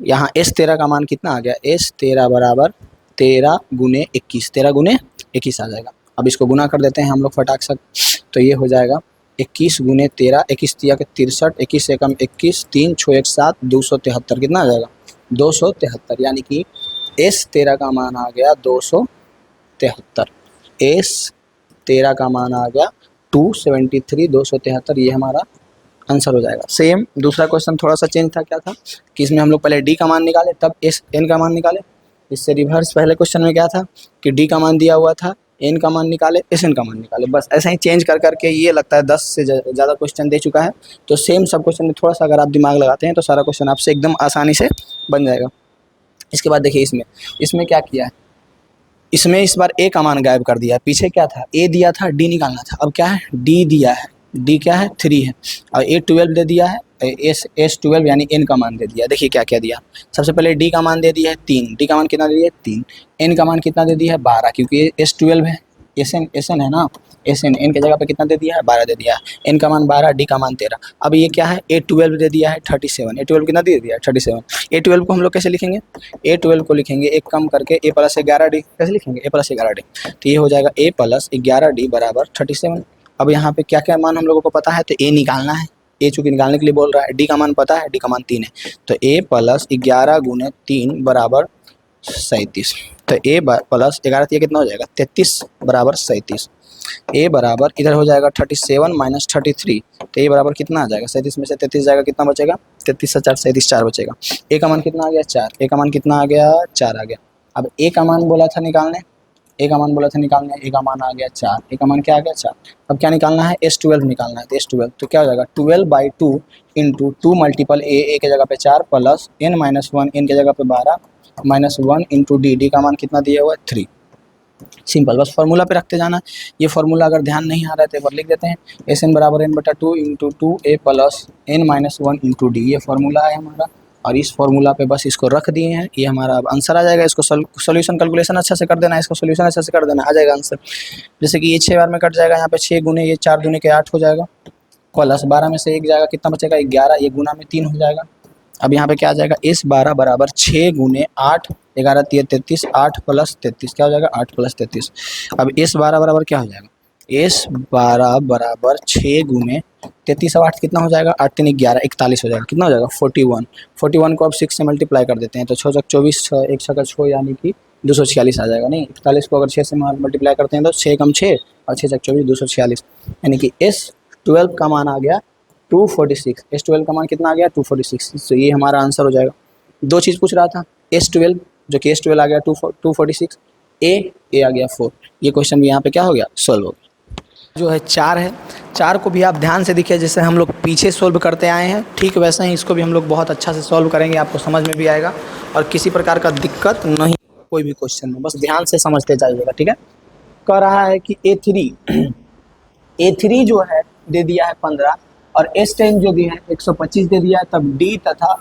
यहाँ S13 का मान कितना आ गया, S13 बराबर 13 गुने 21, 13 गुने 21 आ जाएगा। अब इसको गुना कर देते हैं हम लोग फटाक से, तो ये हो जाएगा 21 गुने 13, 21 तिया के 63, 21 एकम 21, 3 6 1 7, 273 कितना आ जाएगा 273, यानी कि S13 का मान आ गया 273, S13 का मान आ गया 273, 273, ये हमारा आंसर हो जाएगा। सेम दूसरा क्वेश्चन थोड़ा सा चेंज था, क्या था कि इसमें हम लोग पहले डी का मान निकाले तब एस एन का मान निकाले, इससे रिवर्स पहले क्वेश्चन में क्या था कि डी का मान दिया हुआ था, एन का मान निकाले, एस एन का मान निकाले, बस ऐसा ही चेंज कर करके ये लगता है 10 से ज़्यादा क्वेश्चन दे चुका है। तो सेम सब क्वेश्चन में थोड़ा सा अगर आप दिमाग लगाते हैं तो सारा क्वेश्चन आपसे एकदम आसानी से बन जाएगा। इसके बाद देखिए इसमें क्या किया है, इसमें इस बार ए का मान गायब कर दिया है। पीछे क्या था, ए दिया था, डी निकालना था, अब क्या है डी दिया है, डी क्या है 3 है, और A12 दे दिया है, S12 यानी एन का मान दे दिया। देखिए क्या क्या दिया, सबसे पहले डी का मान दे दिया है 3, डी का मान कितना दे दिया है 3, एन का मान कितना दे दिया है 12, क्योंकि ये S12 है, एस एन है ना, एन के जगह पे कितना दे दिया है 12 दे दिया है, एन का मान 12, डी का मान 13। अब ये क्या है A12 दे दिया है 37, A12 कितना दे दिया है 37। A12 को हम लोग कैसे लिखेंगे, A12 को लिखेंगे एक कम करके A प्लस 11D, कैसे लिखेंगे A प्लस 11D, तो ये हो जाएगा A प्लस 11D बराबर 37। अब यहाँ पे क्या क्या मान हम लोगों को पता है, तो ए निकालना है, ए चूँकि निकालने के लिए बोल रहा है, डी का मान पता है, डी का मान 3 है, तो ए प्लस 11 गुने 3 बराबर 37, तो ए प्लस 11 कितना हो जाएगा 33 बराबर 37, ए बराबर इधर हो जाएगा 37 माइनस 33, तो ए बराबर कितना आ जाएगा 37 में से 33 जाएगा कितना बचेगा, 33 से 4 37, 4 बचेगा। ए का मान कितना आ गया 4, ए का मान कितना आ गया 4 आ गया। अब ए का मान बोला था निकालने, ए का मान बोला था निकालने, ए का मान आ गया 4, ए का मान क्या आ गया 4। अब क्या निकालना है S12 निकालना है, तो S12 तो क्या हो जाएगा 12/2 इंटू 2 मल्टीपल ए के जगह पे 4 प्लस n माइनस 1, एन के जगह पे 12 माइनस 1 इंटू डी, डी का मान कितना दिया हुआ है 3। सिंपल, बस फॉर्मूला पे रखते जाना। ये फॉर्मूला अगर ध्यान नहीं आ रहा है तो एक बार लिख देते हैं, एस एन बराबर n/2 into 2a plus n minus 1 into d, ये फॉर्मूला है हमारा, और इस फॉर्मूला पे बस इसको रख दिए हैं, ये हमारा अब आंसर आ जाएगा। इसको सोल्यूशन कैलकुलेशन अच्छा से कर देना है, इसको सोल्यूशन अच्छा से कर देना, आ जाएगा आंसर। जैसे कि ये 6 बार में कट जाएगा, यहाँ पे 6 गुने ये 4 दूने के 8 हो जाएगा, प्लस 12 में से 1 जाएगा, कितना बचेगा 11, ये गुना में 3 हो जाएगा। अब यहाँ पे क्या आ जाएगा S12 बराबर 6 गुने 8, 11 3 33, 8 प्लस 33 क्या हो जाएगा 8 प्लस 33। अब S12 बराबर क्या हो जाएगा, S12 बराबर 6 गुने 33, अब 8 कितना हो जाएगा, 8 3 11 41 हो जाएगा, कितना हो जाएगा 41। 41 को अब 6 से मल्टीप्लाई कर देते हैं, तो 6 24, 1 6 6 यानी कि 246 आ जाएगा। नहीं, 41 को अगर 6 से मल्टीप्लाई करते हैं तो 6 कम 6 और 6 24 246, यानी कि S12 का मान आ गया 246, S12 का मान कितना आ गया 246, तो ये हमारा आंसर हो जाएगा। दो चीज़ पूछ रहा था, S12 जो कि S12 आ गया 246, ए आ गया 4, ये क्वेश्चन भी यहाँ पे क्या हो गया सॉल्व हो गया। जो है 4 है, 4 को भी आप ध्यान से देखिए, जैसे हम लोग पीछे सॉल्व करते आए हैं ठीक वैसे ही इसको भी हम लोग बहुत अच्छा से सॉल्व करेंगे, आपको समझ में भी आएगा और किसी प्रकार का दिक्कत नहीं कोई भी क्वेश्चन में, बस ध्यान से समझते जाइएगा। ठीक है, कह रहा है कि A3 जो है दे दिया है 15 और S10 जो दिया है 125 दे दिया है, तब D तथा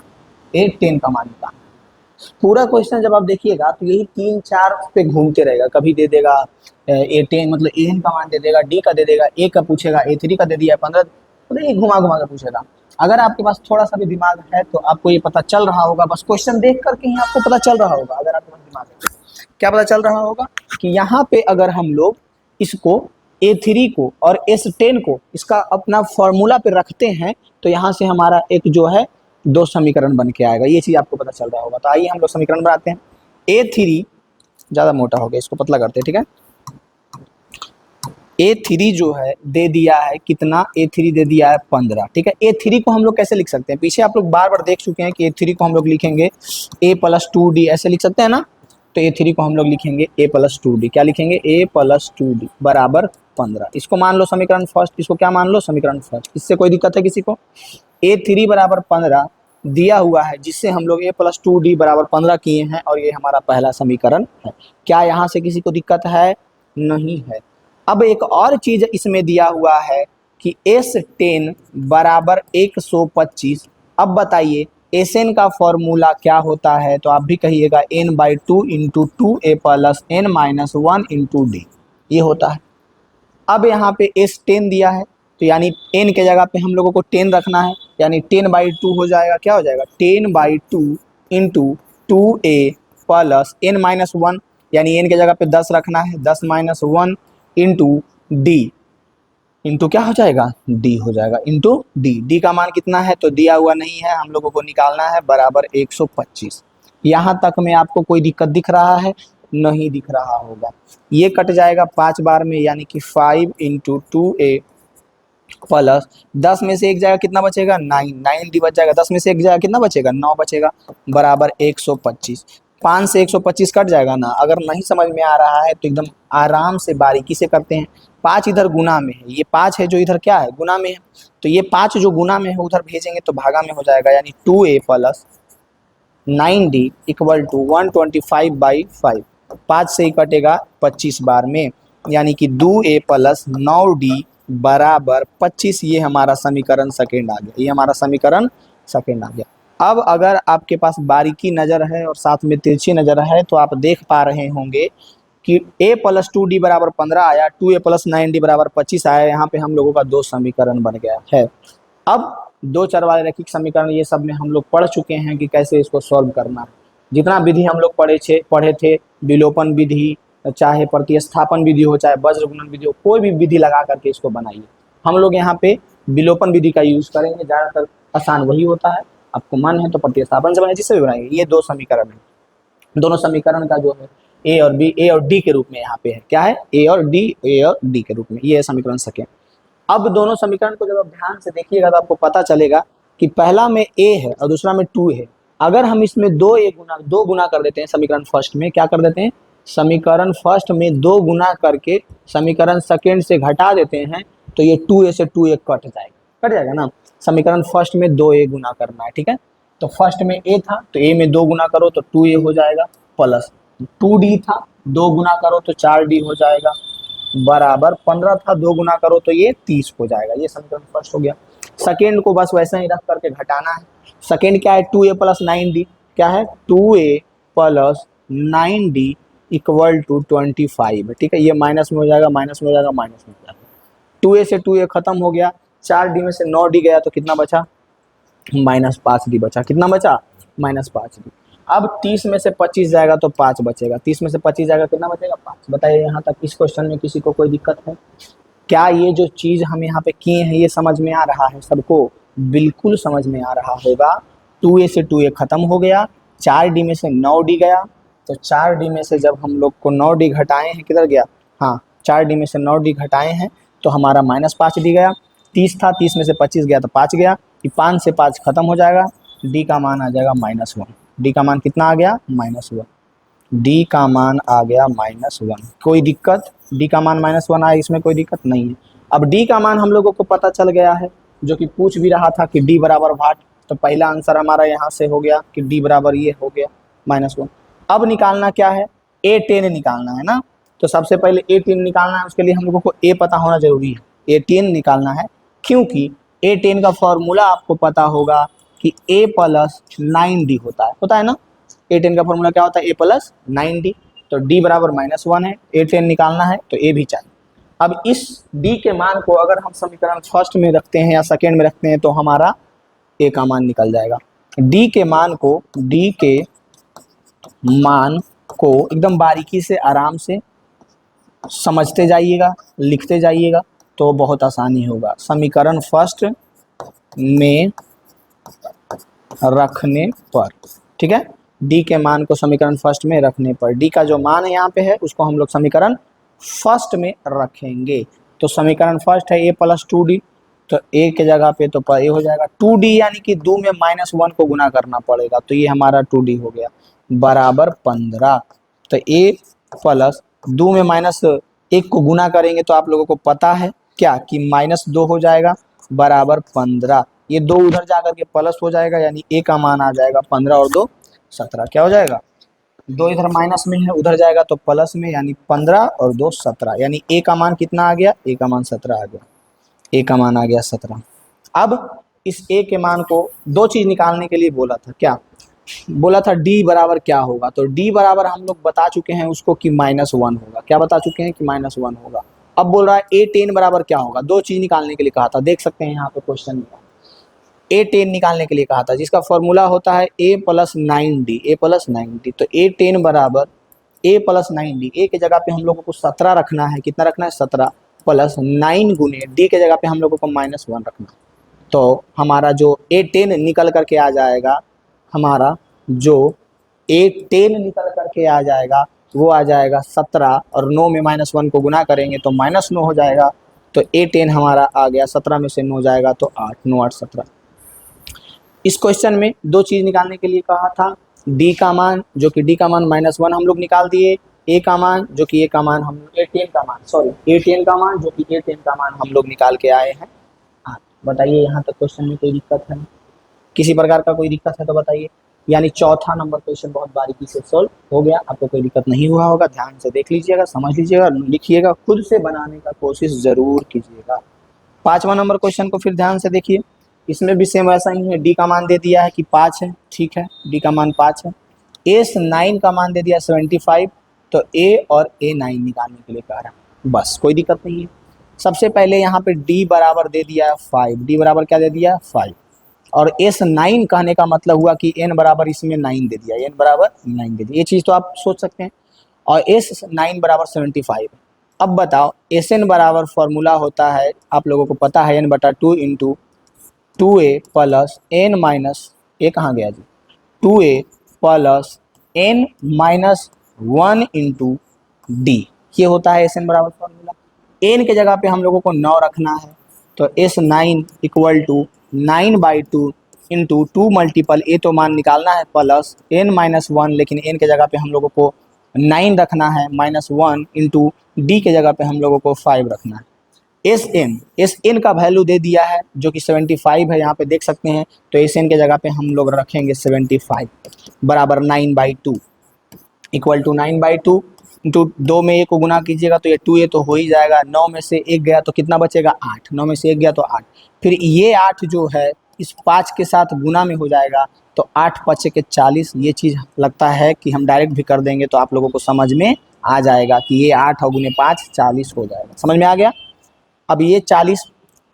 A10 का मान निकालना। पूरा क्वेश्चन जब आप देखिएगा तो यही 3 4 पे घूमते रहेगा, कभी दे देगा A10 मतलब AN का मान दे देगा, D का दे देगा, A का पूछेगा, A3 का दे दिया है 15, मतलब ये घुमा घुमा के पूछेगा। अगर आपके पास थोड़ा सा भी दिमाग है तो आपको ये पता चल रहा होगा, बस क्वेश्चन देख करके ही आपको पता चल रहा होगा, अगर आपके पास दिमाग है क्या पता चल रहा होगा कि यहाँ पे अगर हम लोग इसको A3 को और S10 को इसका अपना फॉर्मूला पे रखते हैं तो यहाँ से हमारा एक जो है 2 समीकरण बन के आएगा, ये चीज़ आपको पता चल रहा होगा। तो आइए हम लोग समीकरण बनाते हैं। A3 ज़्यादा मोटा हो गया, इसको पतला करते हैं। ठीक है, A3 जो है दे दिया है कितना, A3 दे दिया है 15। ठीक है, A3 को हम लोग कैसे लिख सकते हैं, पीछे आप लोग बार बार देख चुके हैं कि A3 को हम लोग लिखेंगे A प्लस 2D, ऐसे लिख सकते हैं ना। तो A3 को हम लोग लिखेंगे A प्लस 2D, क्या लिखेंगे A प्लस 2D बराबर 15। इसको मान लो समीकरण फर्स्ट, इसको क्या मान लो समीकरण फर्स्ट, इससे कोई दिक्कत है किसी को। A3 बराबर 15 दिया हुआ है, जिससे हम लोग A प्लस 2D बराबर 15 किए हैं और ये हमारा पहला समीकरण है। क्या यहाँ से किसी को दिक्कत है, नहीं है। अब एक और चीज इसमें दिया हुआ है कि S10 बराबर 125। अब बताइए Sn का फॉर्मूला क्या होता है, तो आप भी कहिएगा n/2 into 2a plus n minus 1 into d, ये होता है। अब यहाँ पे S10 दिया है तो यानी n के जगह पे हम लोगों को 10 रखना है, यानी 10/2 हो जाएगा, क्या हो जाएगा 10/2 into 2a plus n minus one, यानी n के जगह पे 10 रखना है, 10 minus one into D, into क्या हो जाएगा, डी हो जाएगा, इंटू डी। डी का मान कितना है तो दिया हुआ नहीं है, हम लोगों को निकालना है, बराबर 125। यहाँ तक में आपको कोई दिक्कत दिख रहा है, नहीं दिख रहा होगा। ये कट जाएगा 5 बार में, यानी कि 5 इंटू 2a प्लस 10 में से एक जाएगा कितना बचेगा, 9, 9 डी बच जाएगा, 10 में से एक जाएगा कितना बचेगा, 9 बचेगा, बराबर 125। 5 से 125 कट जाएगा ना। अगर नहीं समझ में आ रहा है तो एकदम आराम से बारीकी से करते हैं। 5 इधर गुना में है, ये 5 है जो इधर क्या है, गुना में है, तो ये 5 जो गुना में है उधर भेजेंगे तो भागा में हो जाएगा, यानी 2a plus 9d equal to 125/5। 5 से ही कटेगा 25 बार में, यानी कि 2a प्लस 9d बराबर 25। ये हमारा समीकरण सेकेंड आ गया, ये हमारा समीकरण सेकेंड आ गया। अब अगर आपके पास बारीकी नज़र है और साथ में तिरछी नज़र है तो आप देख पा रहे होंगे कि a प्लस 2d बराबर 15 आया, 2a प्लस 9d बराबर 25 आया। यहाँ पे हम लोगों का दो समीकरण बन गया है। अब दो चर वाले रैखिक समीकरण ये सब में हम लोग पढ़ चुके हैं कि कैसे इसको सॉल्व करना है। जितना विधि हम लोग पढ़े थे, विलोपन विधि, चाहे प्रतिस्थापन विधि हो, चाहे वज्र गुणन विधि हो, कोई भी विधि लगा करके इसको बनाइए। हम लोग यहाँ पे विलोपन विधि का यूज करेंगे, ज़्यादातर आसान वही होता है। आपको मन है तो प्रतिस्थापन से बनाइए, जिससे भी बनाइए। ये दो समीकरण है, दोनों समीकरण का जो है ए और बी, ए और डी के रूप में यहाँ पे है। क्या है, ए और डी के रूप में, ये है समीकरण सेकेंड। अब दोनों समीकरण को जब आप ध्यान से देखिएगा तो आपको पता चलेगा कि पहला में a है और दूसरा में 2 है। अगर हम इसमें दो गुना कर देते हैं समीकरण फर्स्ट में, क्या कर देते हैं, समीकरण फर्स्ट में 2 गुना करके समीकरण सेकेंड से घटा देते हैं, तो ये 2a से 2a कट जाएगा ना। समीकरण फर्स्ट में 2a गुना करना है, ठीक है। तो फर्स्ट में a था तो a में 2 गुना करो तो 2a हो जाएगा, प्लस 2d था, 2 गुना करो तो 4d हो जाएगा, बराबर 15 था, 2 गुना करो तो ये 30 हो जाएगा। ये समीकरण फर्स्ट हो गया। सेकेंड को बस वैसे ही रख करके घटाना है। सेकेंड क्या है, 2a प्लस 9d, क्या है, 2a plus 9d equal to 25, ठीक है। ये माइनस में हो जाएगा, माइनस में हो जाएगा, माइनस में हो जाएगा। 2a से 2a खत्म हो गया, 4d में से 9d गया तो कितना बचा, -5d बचा। कितना बचा, -5d। अब 30 में से 25 जाएगा तो 5 बचेगा, 30 में से 25 जाएगा कितना बचेगा, 5। बताइए यहाँ तक इस क्वेश्चन में किसी को कोई दिक्कत है क्या? ये जो चीज़ हम यहाँ पे किए हैं ये समझ में आ रहा है सबको? बिल्कुल समझ में आ रहा होगा। 2a से 2a खत्म हो गया, 4d में से 9d गया, तो 4d में से जब हम लोग को 9d घटाए हैं, किधर गया, हाँ 4d में से 9d घटाए हैं तो हमारा -5d गया। 30 था, 30 में से 25 गया तो 5 गया, कि 5 से 5 खत्म हो जाएगा, d का मान आ जाएगा -1। डी का मान कितना आ गया, -1। डी का मान आ गया -1। कोई दिक्कत, डी का मान -1 आया, इसमें कोई दिक्कत नहीं है। अब डी का मान हम लोगों को पता चल गया है, जो कि पूछ भी रहा था कि डी बराबर वाट, तो पहला आंसर हमारा यहाँ से हो गया कि डी बराबर ये हो गया -1। अब निकालना क्या है, A10 निकालना है ना। तो सबसे पहले A10 निकालना है, उसके लिए हम लोगों को A पता होना जरूरी है। A10 निकालना है क्योंकि A10 का फॉर्मूला आपको पता होगा कि a प्लस 9d होता है ना। A10 का फॉर्मूला क्या होता है, a प्लस 9d। तो d बराबर -1 है, A10 निकालना है तो a भी चाहिए। अब इस d के मान को अगर हम समीकरण फर्स्ट में रखते हैं या सेकेंड में रखते हैं तो हमारा a का मान निकल जाएगा। d के मान को एकदम बारीकी से आराम से समझते जाइएगा, लिखते जाइएगा तो बहुत आसानी होगा। समीकरण फर्स्ट में रखने पर, ठीक है, डी के मान को समीकरण फर्स्ट में रखने पर, डी का जो मान यहाँ पे है उसको हम लोग समीकरण फर्स्ट में रखेंगे। तो समीकरण फर्स्ट है a प्लस 2d, तो a के जगह पे तो a हो जाएगा 2d, यानी कि 2 में -1 को गुना करना पड़ेगा, तो ये हमारा 2d हो गया, बराबर 15। तो a प्लस 2 में -1 को गुना करेंगे तो आप लोगों को पता है क्या कि -2 हो जाएगा, बराबर 15। ये 2 उधर जाकर के प्लस हो जाएगा, यानी a का मान आ जाएगा 15 और 2 17। क्या हो जाएगा, 2 इधर माइनस में है, उधर जाएगा तो प्लस में, यानी 15 और 2 17, यानी a का मान कितना आ गया, a का मान 17 आ गया, a का मान आ गया 17। अब इस a के मान को दो चीज निकालने के लिए बोला था, क्या बोला था, d बराबर क्या होगा। तो d बराबर हम लोग बता चुके हैं उसको कि -1 होगा। क्या बता चुके हैं कि -1 होगा। अब बोल रहा है A10 बराबर क्या होगा, दो चीज निकालने के लिए कहा था, देख सकते हैं यहाँ पे क्वेश्चन में। A10 निकालने के लिए कहा था, जिसका फॉर्मूला होता है A plus 9D, A plus 9D। तो A10 बराबर A प्लस 9D, A के जगह पे हम लोगों को 17 रखना है, कितना रखना है 17, प्लस 9 गुने D के जगह पे हम लोगों को -1 रखना है। तो हमारा जो A10 निकल करके आ जाएगा, हमारा जो A10 निकल करके आ जाएगा वो आ जाएगा 17, और 9 में -1 को गुना करेंगे तो -9 हो जाएगा। तो A10 हमारा आ गया, 17 में से 9 जाएगा तो 8, 9 8 17। इस क्वेश्चन में दो चीज निकालने के लिए कहा था, D का मान जो कि D का मान -1 हम लोग निकाल दिए, A का मान जो कि A का मान हम A10 का मान सॉरी A10 का मान जो कि A10 का मान हम लोग निकाल के आए हैं। बताइए यहाँ तक क्वेश्चन में कोई दिक्कत है? किसी प्रकार का कोई दिक्कत है तो बताइए। यानी चौथा नंबर क्वेश्चन बहुत बारीकी से सॉल्व हो गया, आपको कोई दिक्कत नहीं हुआ होगा। ध्यान से देख लीजिएगा, समझ लीजिएगा, लिखिएगा, खुद से बनाने का कोशिश जरूर कीजिएगा। पांचवा नंबर क्वेश्चन को फिर ध्यान से देखिए, इसमें भी सेम वैसा ही है। डी का मान दे दिया है कि 5 है, ठीक है, डी का मान 5 है। A9 का मान दे दिया 75, तो A और A9 निकालने के लिए कह रहा है, बस कोई दिक्कत नहीं है। सबसे पहले यहाँ पे D बराबर दे दिया है 5, D बराबर क्या दे दिया है 5, और S9 कहने का मतलब हुआ कि N बराबर इसमें 9 दे दिया, N बराबर 9 दे दिया, ये चीज़ तो आप सोच सकते हैं। और S9 बराबर 75। अब बताओ Sn बराबर फॉर्मूला होता है, आप लोगों को पता है, n/2 into 2a plus n minus a कहाँ गया जी, 2a plus n minus 1 into d, ये होता है Sn बराबर फॉर्मूला। n के जगह पे हम लोगों को 9 रखना है, तो S9 equal to 9/2 into 2 multiple a तो मान निकालना है प्लस n-1, लेकिन n के जगह पे हम लोगों को 9 रखना है, -1 इंटू डी के जगह पे हम लोगों को 5 रखना है। Sn का वैल्यू दे दिया है जो कि 75 है, यहाँ पे देख सकते हैं। तो Sn के जगह पे हम लोग रखेंगे 75 बराबर 9/2 इक्वल टू 9/2 इंटू 2 में ए को गुना कीजिएगा तो ये 2a तो हो ही जाएगा, 9 में से 1 गया तो कितना बचेगा 8, 9 में से 1 गया तो 8, फिर ये 8 जो है इस 5 के साथ गुना में हो जाएगा, तो 8 5 के 40। ये चीज़ लगता है कि हम डायरेक्ट भी कर देंगे तो आप लोगों को समझ में आ जाएगा कि ये 8 और गुने 5 40 हो जाएगा, समझ में आ गया। अब ये 40,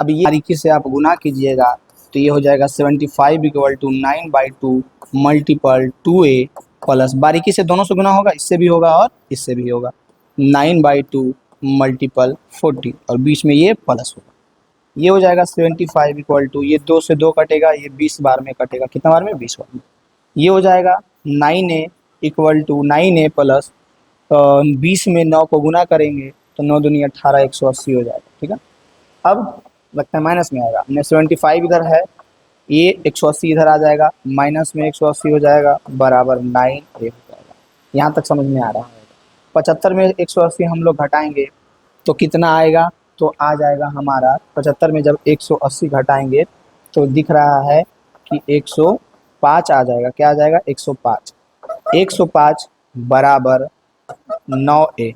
अब ये बारीकी से आप गुना कीजिएगा तो ये हो जाएगा 75 equal to 9/2 multiple 2a plus, बारीकी से दोनों से गुना होगा, इससे भी होगा और इससे भी होगा, 9/2 मल्टीपल 40 और बीच में ये प्लस होगा, ये हो जाएगा 75 इक्वल टू, ये 2 से 2 कटेगा, ये 20 बार में कटेगा, कितना बार में 20 बार में, ये हो जाएगा 9a equal to 9a plus 20 में 9 को गुना करेंगे तो 9 दूनी 18, 180 हो जाएगा, ठीक है। अब लगता है माइनस में आएगा, हमने 75 इधर है, ये 180 इधर आ जाएगा, माइनस में 180 हो जाएगा बराबर 9a हो जाएगा। यहाँ तक समझ में आ रहा है। 75 में 180 हम लोग घटाएंगे तो कितना आएगा, तो आ जाएगा हमारा 75 में जब 180 घटाएंगे तो दिख रहा है कि 105 आ जाएगा, क्या आ जाएगा 105, 105 बराबर 9a।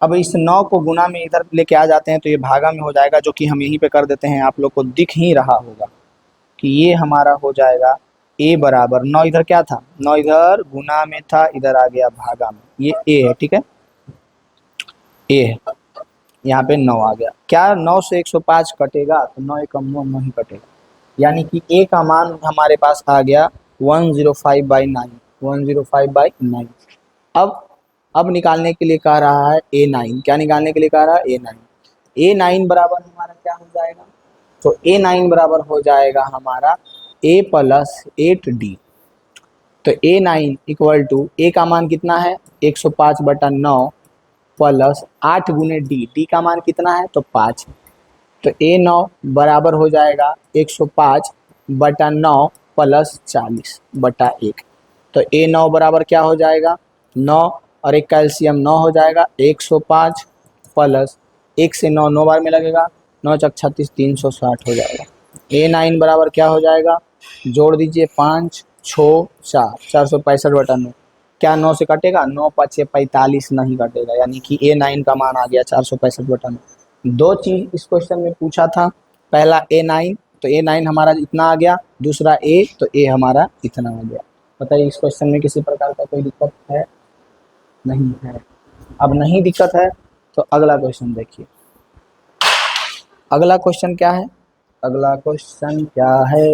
अब इस 9 को गुना में इधर लेके आ जाते हैं तो ये भागा में हो जाएगा, जो कि हम यहीं पे कर देते हैं, आप लोग को दिख ही रहा होगा कि ये हमारा हो जाएगा a बराबर 9, इधर क्या था 9, इधर गुना में था, इधर आ गया भागा में, ये a है, ठीक है, a है, यहाँ पे 9 आ गया। क्या 9 से 105 कटेगा तो 9 एकम 9 नहीं कटेगा, यानी कि a का मान हमारे पास आ गया 105/9, 105/9। अब निकालने के लिए कह रहा है A9, क्या निकालने के लिए कह रहा है A9, A9 बराबर हमारा क्या हो जाएगा, तो A9 बराबर हो जाएगा हमारा A प्लस 8D। तो A9 इक्वल टू A का मान कितना है 105/9 प्लस 8 गुने D का मान कितना है तो 5, तो A9 बराबर हो जाएगा 105/9 प्लस 40/1। तो A9 बराबर क्या हो जाएगा 9 और एक कैल्शियम 9 हो जाएगा, 105 प्लस 1 से 9 9 बार में लगेगा, 9 चक 36 360 हो जाएगा। A9 बराबर क्या हो जाएगा, जोड़ दीजिए 5 6 4 465/9, क्या 9 से कटेगा 9 5 45 नहीं कटेगा, यानी कि A9 का मान आ गया 465/9। दो चीज़ इस क्वेश्चन में पूछा था, पहला A9, तो A9 हमारा इतना आ गया, दूसरा A, तो A हमारा इतना आ गया। बताइए इस क्वेश्चन में किसी प्रकार का कोई दिक्कत है? नहीं है। अब नहीं दिक्कत है तो अगला क्वेश्चन देखिए। अगला क्वेश्चन क्या है, अगला क्वेश्चन क्या है।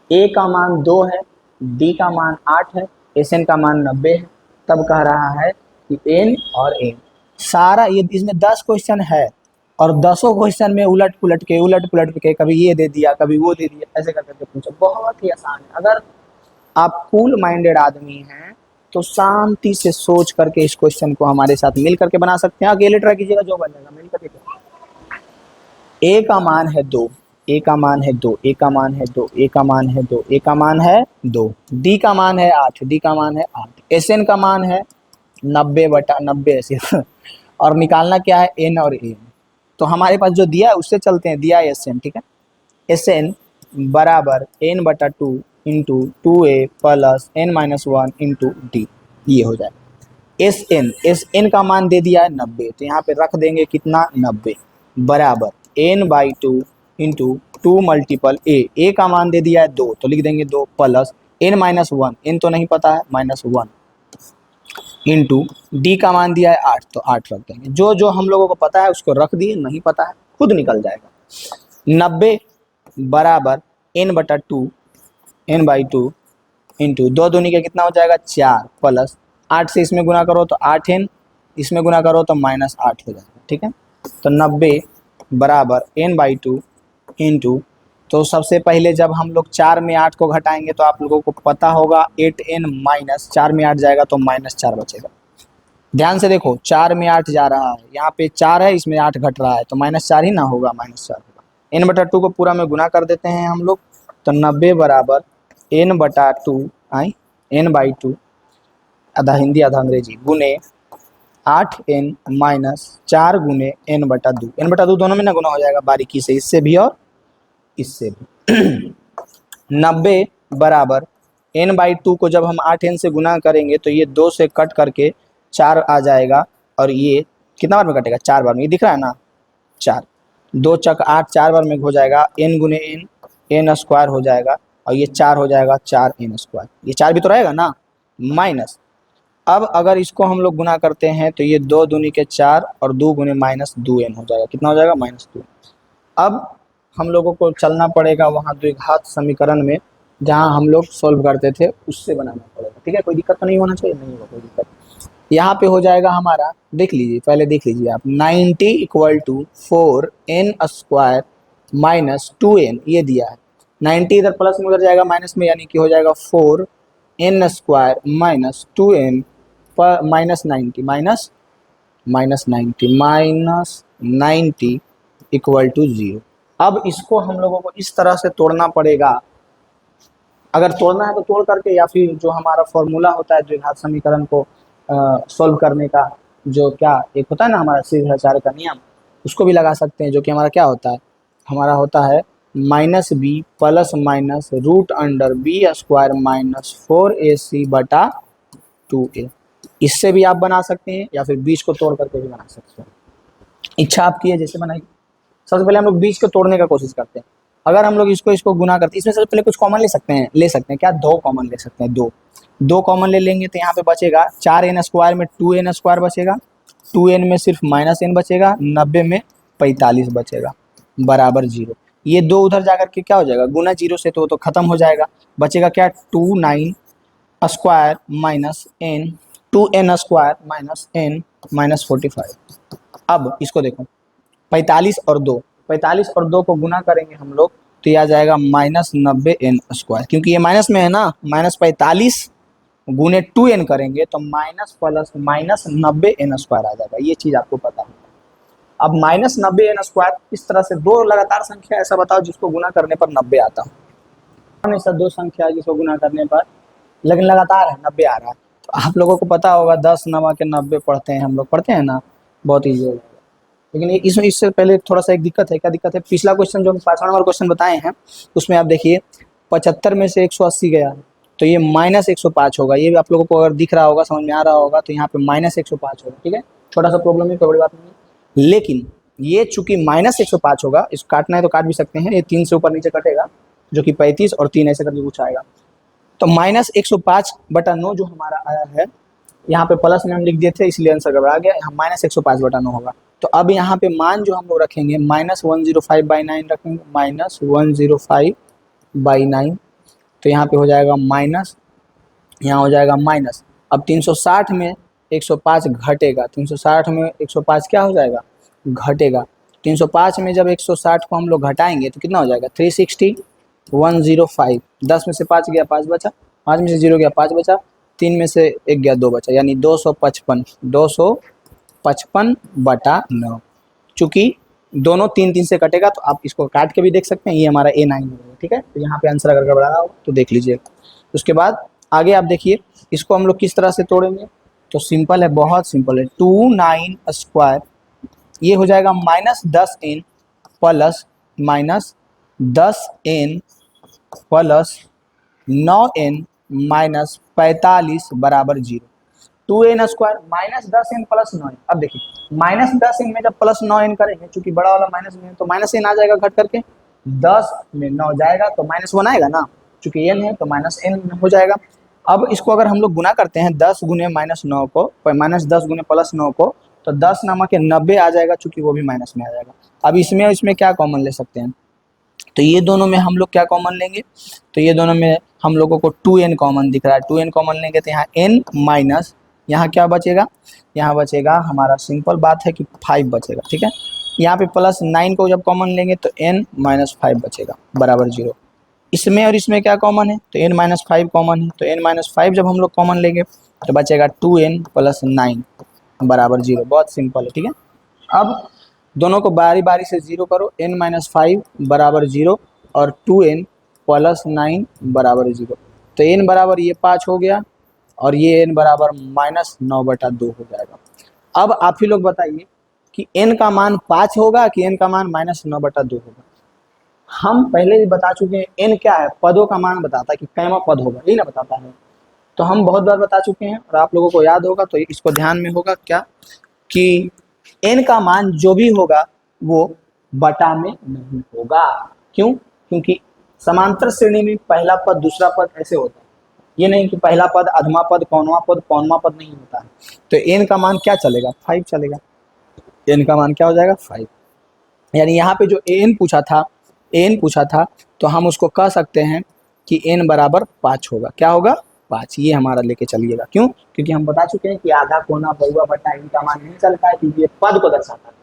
ए का मान 2 है, डी का मान 8 है, एस एन का मान 90 है। तब कह रहा है कि एन और एन सारा ये इसमें 10 क्वेश्चन है और 10 क्वेश्चन में उलट पुलट के कभी ये दे दिया कभी वो दे दिया, ऐसे कर करके पूछो। बहुत ही आसान है। अगर आप कूल माइंडेड आदमी हैं तो शांति से सोच करके इस क्वेश्चन को हमारे साथ मिल करके बना सकते हैं। अकेले ट्राई कीजिएगा जो बनेगा, मिल करके। ए का मान है 2, ए का मान है 2, ए का मान है 2, ए का मान है 2, ए का मान है 2, डी का मान है 8, डी का मान है 8, एस एन का मान है 90/90 ऐसे और निकालना क्या है, एन और एन। तो हमारे पास जो दिया है उससे चलते हैं। दिया है एस एन, ठीक है। एस एन बराबर n/2 into 2a plus n-1 into d, ये हो जाएगा। एस एन का मान दे दिया है 90, तो यहाँ पे रख देंगे कितना, 90 बराबर n/2 इंटू 2 मल्टीपल ए का मान दे दिया है 2, तो लिख देंगे 2 प्लस n-1, n तो नहीं पता है, -1 इंटू डी का मान दिया है 8, तो 8 रख देंगे। जो जो हम लोगों को पता है उसको रख दिए, नहीं पता है खुद निकल जाएगा। 90 बराबर n/2 n/2 इंटू 2 दूनी का कितना हो जाएगा 4 प्लस 8 से इसमें गुना करो तो 8n, इसमें गुना करो तो -8 हो जाएगा, ठीक है। तो 90 बराबर n/2 इंटू, तो सबसे पहले जब हम लोग 4 में 8 को घटाएंगे तो आप लोगों को पता होगा 8n माइनस 4 में 8 जाएगा तो -4 बचेगा। ध्यान से देखो, 4 में 8 जा रहा है, यहाँ पे 4 है, इसमें 8 घट रहा है, तो -4 ही ना होगा, -4 होगा। n/2 को पूरा में गुना कर देते हैं हम लोग, तो 90 बराबर n/2 आई n/2 आधा हिंदी आधा अंग्रेजी गुने 8n माइनस 4 गुने n/2, n/2 दोनों में ना गुना हो जाएगा बारीकी से, इससे भी और इससे भी। 90 बराबर n/2 को जब हम 8n से गुना करेंगे तो ये 2 से कट करके 4 आ जाएगा, और ये कितना बार में कटेगा, 4 बार में, ये दिख रहा है ना 4, 2 चक 8, 4 बार में हो जाएगा, n गुने n स्क्वायर हो जाएगा, और ये 4 हो जाएगा 4n स्क्वायर, ये 4 भी तो रहेगा ना, माइनस। अब अगर इसको हम लोग गुना करते हैं तो ये 2 दूनी के 4 और 2 गुने -2n हो जाएगा, कितना हो जाएगा, -2। अब हम लोगों को चलना पड़ेगा वहाँ द्विघात समीकरण में जहाँ हम लोग सोल्व करते थे, उससे बनाना पड़ेगा, ठीक है। कोई दिक्कत तो नहीं होना चाहिए, नहीं होगा कोई दिक्कत। यहाँ पे हो जाएगा हमारा, देख लीजिए, पहले देख लीजिए आप, 90 = 4n स्क्वायर माइनस 2n, ये दिया है। 90 इधर प्लस में उधर जाएगा माइनस में, यानी कि हो जाएगा 4n स्क्वायर माइनस 2n पर -90 -90 = 0। अब इसको हम लोगों को इस तरह से तोड़ना पड़ेगा, अगर तोड़ना है तो तोड़ करके, या फिर जो हमारा फॉर्मूला होता है द्विघात समीकरण को सॉल्व करने का, जो क्या एक होता है ना हमारा सीधाचार्य का नियम, उसको भी लगा सकते हैं, जो कि हमारा क्या होता है, हमारा होता है -b plus minus √b² -4ac/2a। इससे भी आप बना सकते हैं, या फिर बीच को तोड़ करके भी बना सकते हैं, इच्छा आपकी है जैसे बनाइए। सबसे पहले हम लोग बीच को तोड़ने का कोशिश करते हैं। अगर हम लोग इसको गुना करते हैं, इसमें सबसे पहले कुछ कॉमन ले सकते हैं क्या, 2 कॉमन ले सकते हैं, 2 कॉमन ले लेंगे तो यहाँ पे बचेगा 4n स्क्वायर में 2n स्क्वायर बचेगा, 2n में सिर्फ -n बचेगा, 90 में 45 बचेगा, बराबर 0। ये 2 उधर जाकर के क्या हो जाएगा, गुना 0 से तो खत्म हो जाएगा, बचेगा क्या, 2n square minus n, 2n square minus n minus 45। अब इसको देखो, 45 और 2 को गुना करेंगे हम लोग तो ये आ जाएगा -90n स्क्वायर, क्योंकि ये माइनस में है ना, -45 गुने 2n करेंगे तो माइनस प्लस -90n स्क्वायर आ जाएगा, ये चीज़ आपको पता है। अब -90n स्क्वायर, इस तरह से 2 लगातार संख्या ऐसा बताओ जिसको गुना करने पर 90 आता हो, ऐसा 2 संख्या जिसको गुना करने पर लेकिन लगातार है 90 आ रहा है। तो आप लोगों को पता होगा 10 9 के 90 पढ़ते हैं, हम लोग पढ़ते हैं ना, बहुत ईजी होगा। लेकिन इसमें इससे पहले थोड़ा सा एक दिक्कत है, क्या दिक्कत है, पिछला क्वेश्चन जो हम 5वां नंबर क्वेश्चन बताए हैं उसमें आप देखिए 75 में से 180 गया, तो ये -105 होगा। ये भी आप लोगों को अगर दिख रहा होगा, समझ में आ रहा होगा, तो यहाँ पे -105 होगा, ठीक है। छोटा सा प्रॉब्लम है, कोई बड़ी बात नहीं है। लेकिन ये चूंकि -105 होगा, इसको काटना है तो काट भी सकते हैं, ये 3 से ऊपर नीचे कटेगा, जो कि 35 और 3 ऐसे करके कुछ आएगा। तो -105/9 जो हमारा आया है, यहाँ पे प्लस में हम लिख दिए थे इसलिए आंसर गड़बड़ा गया, यहाँ -105/9 होगा। तो अब यहाँ पे मान जो हम लोग रखेंगे -105/9 रखेंगे, -105/9। तो यहाँ पे हो जाएगा माइनस, यहाँ हो जाएगा माइनस। अब 360 में 105 घटेगा, 360 में 105 क्या हो जाएगा, घटेगा। 305 में जब 160 को हम लोग घटाएंगे तो कितना हो जाएगा, 360, 105। 10 में से 5 गया 5 बचा, 5 में से 0 गया 5 बचा, 3 में से 1 गया 2 बचा, यानी 255, 255/9। चूंकि दोनों 3 से कटेगा तो आप इसको काट के भी देख सकते हैं, ये हमारा A9 है, ठीक है। तो यहाँ पे आंसर अगर गड़बड़ा रहा हो तो देख लीजिए। उसके बाद आगे आप देखिए इसको हम लोग किस तरह से तोड़ेंगे, तो सिंपल है, बहुत सिंपल है। 29² ये हो जाएगा -10n plus -10n plus 9n minus 45 बराबर 0। 2n² -10n plus 9n। अब देखिए -10n में जब प्लस 9n करेंगे, चूंकि बड़ा वाला माइनस में है तो -n आ जाएगा घट करके, 10 में 9 जाएगा तो -1 आएगा ना, चूंकि n है तो -n हो जाएगा। अब इसको अगर हम लोग गुना करते हैं 10 गुने -9 को, -10 गुने +9 को, तो 10 नामक के 90 आ जाएगा, चूंकि वो भी माइनस में आ जाएगा। अब इसमें इसमें क्या कॉमन ले सकते हैं, तो ये दोनों में हम लोग क्या कॉमन लेंगे, तो ये दोनों में हम लोगों को 2n कॉमन दिख रहा है। 2n कॉमन लेंगे तो यहाँ n माइनस, यहाँ क्या बचेगा, यहाँ बचेगा हमारा सिंपल बात है कि 5 बचेगा, ठीक है। यहाँ पे +9 को जब कॉमन लेंगे तो n - 5 बचेगा बराबर 0। इसमें और इसमें क्या कॉमन है, तो n - 5 कॉमन है, तो n - 5 जब हम लोग कॉमन लेंगे तो बचेगा 2n + 9 बराबर 0। बहुत सिंपल है, ठीक है। अब दोनों को बारी बारी से 0 करो, n - 5 बराबर 0 और 2n + 9 बराबर 0। तो n बराबर ये 5 हो गया और ये n बराबर -9/2 हो जाएगा। अब आप ही लोग बताइए कि n का मान 5 होगा कि n का मान -9/2 होगा। हम पहले ही बता चुके हैं n क्या है, पदों का मान बताता है कि कैमा पद होगा, यही ना बताता है। तो हम बहुत बार बता चुके हैं और आप लोगों को याद होगा, तो इसको ध्यान में होगा क्या कि n का मान जो भी होगा वो बटा में नहीं होगा। क्यों, क्योंकि समांतर श्रेणी में पहला पद दूसरा पद ऐसे होता है, ये नहीं कि पहला पद अधमा पद कौनवा पद नहीं होता है। तो n का मान क्या चलेगा, 5 चलेगा। n का मान क्या हो जाएगा, 5। यानी यहाँ पे जो an पूछा था तो हम उसको कह सकते हैं कि n बराबर 5 होगा। क्या होगा, 5। ये हमारा लेके चलिएगा। क्यों, क्योंकि हम बता चुके हैं कि आधा कोना बहुआ बटा n का मान नहीं चलता है, क्योंकि ये पद को दर्शाता है।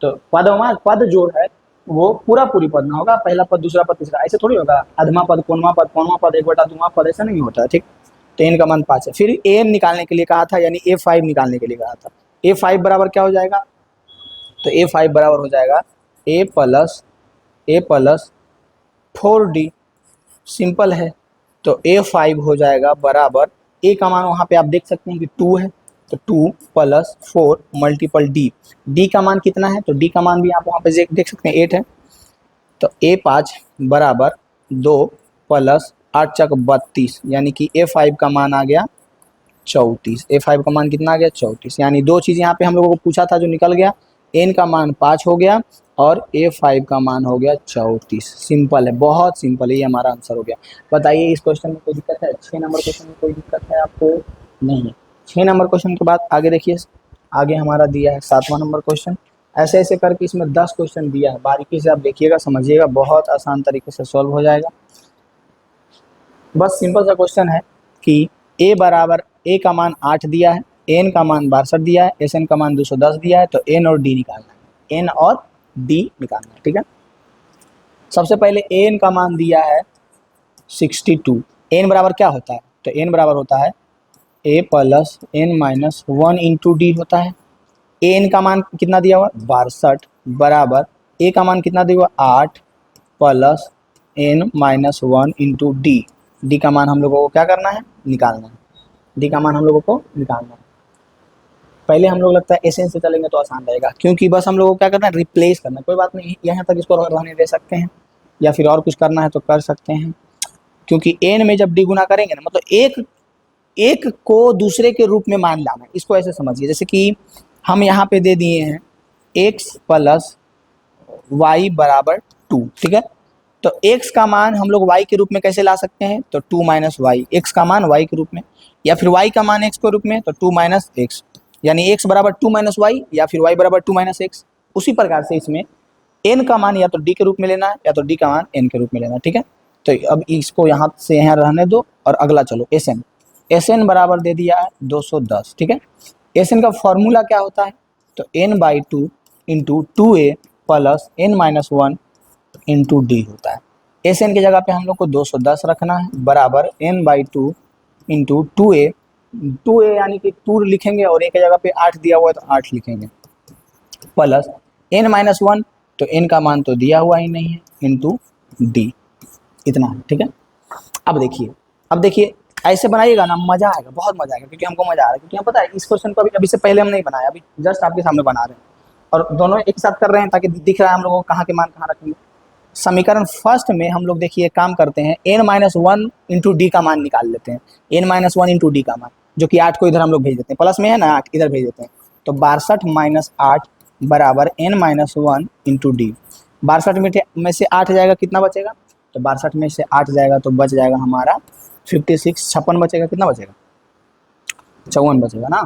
तो पद जो है वो पूरी पद ना होगा, पहला पद दूसरा पद तीसरा, ऐसे थोड़ी होगा। अधमा पद कौनवा पद 1/2 पद, ऐसा नहीं होता है, ठीक। तो n का मान 5 है। फिर an निकालने के लिए कहा था, यानी A5 निकालने के लिए कहा था। A5 बराबर क्या हो जाएगा, तो A5 बराबर हो जाएगा A प्लस 4D। सिंपल है। तो A5 हो जाएगा बराबर, A का मान वहाँ पे आप देख सकते हैं कि 2 है, तो 2 + 4 मल्टीपल D। D का मान कितना है, तो D का मान भी आप वहाँ पे देख सकते हैं 8 है। तो A5 बराबर 2 + 8 × 32, यानी कि A5 का मान आ गया 34। A5 का मान कितना आ गया, 34। यानी दो चीज़ यहाँ पे हम लोगों को पूछा था जो निकल गया, n का मान 5 हो गया और A5 का मान हो गया 34। सिंपल है, बहुत सिंपल है, ये हमारा आंसर हो गया। बताइए इस क्वेश्चन में कोई दिक्कत है, 6 नंबर क्वेश्चन में कोई दिक्कत है आपको, नहीं है। 6 नंबर क्वेश्चन के बाद आगे देखिए, आगे हमारा दिया है 7वां नंबर क्वेश्चन। ऐसे ऐसे करके इसमें 10 क्वेश्चन दिया है, बारीकी से आप देखिएगा, समझिएगा, बहुत आसान तरीके से सॉल्व हो जाएगा। बस सिंपल सा क्वेश्चन है कि A का मान 8 दिया है, n का मान 62 दिया है, Sn का मान 210 दिया है, तो n और d निकालना है, n और d निकालना है, ठीक है। सबसे पहले n का मान दिया है 62। n बराबर क्या होता है, तो n बराबर होता है a + n - 1 × d होता है। n का मान कितना दिया हुआ, 62 बराबर a का मान कितना दिया हुआ, 8 + n - 1 × d। d का मान हम लोगों को क्या करना है, निकालना है। d का मान हम लोगों को निकालना है। पहले हम लोग लगता है Sn से चलेंगे तो आसान रहेगा, क्योंकि बस हम लोगों को क्या करना है, रिप्लेस करना है। कोई बात नहीं, यहाँ तक इसको रहने दे सकते हैं, या फिर और कुछ करना है तो कर सकते हैं। क्योंकि n में जब d गुना करेंगे ना, मतलब एक को दूसरे के रूप में मान लाना है, इसको ऐसे समझिए। जैसे कि हम यहाँ पे दे दिए हैं x + y = 2, ठीक है। तो x का मान हम लोग y के रूप में कैसे ला सकते हैं, तो 2 - y, x का मान y के रूप में, या फिर y का मान x के रूप में, तो 2 - x। यानी x बराबर 2 माइनस वाई या फिर y बराबर 2 माइनस एक्स। उसी प्रकार से इसमें n का मान या तो d के रूप में लेना है या तो d का मान n के रूप में लेना है, ठीक है। तो अब इसको यहाँ से यहाँ रहने दो और अगला चलो Sn बराबर दे दिया है 210, ठीक है। Sn का फॉर्मूला क्या होता है, तो n/2 into 2a plus n-1 into D होता है। Sn की जगह पे हम लोग को 210 रखना है बराबर n/2 इंटू 2a यानी कि 2 लिखेंगे और a की जगह पे 8 दिया हुआ है तो 8 लिखेंगे प्लस n-1, तो n का मान तो दिया हुआ ही नहीं है, इंटू डी, इतना है, ठीक है। अब देखिए ऐसे बनाइएगा ना, मजा आएगा, बहुत मजा आएगा, क्योंकि हमको मजा आ रहा है, क्योंकि हम पता है इस क्वेश्चन को अभी से पहले हम नहीं बनाया, अभी जस्ट आपके सामने बना रहे हैं और दोनों एक साथ कर रहे हैं ताकि दिख रहा है हम लोगों को कहाँ के मान कहाँ रखेंगे। समीकरण फर्स्ट में हम लोग देखिए काम करते हैं, n-1 इंटू डी का मान निकाल लेते हैं, n-1 इंटू डी का मान, जो कि 8 को इधर हम लोग भेज देते हैं, प्लस में है ना 8 इधर भेज देते हैं, तो 62 - 8 बराबर n-1 इंटू डी। 62 में से 8 जाएगा, कितना बचेगा, तो 62 में से 8 जाएगा तो बच जाएगा हमारा 56, 56 बचेगा, कितना बचेगा, 54 बचेगा ना,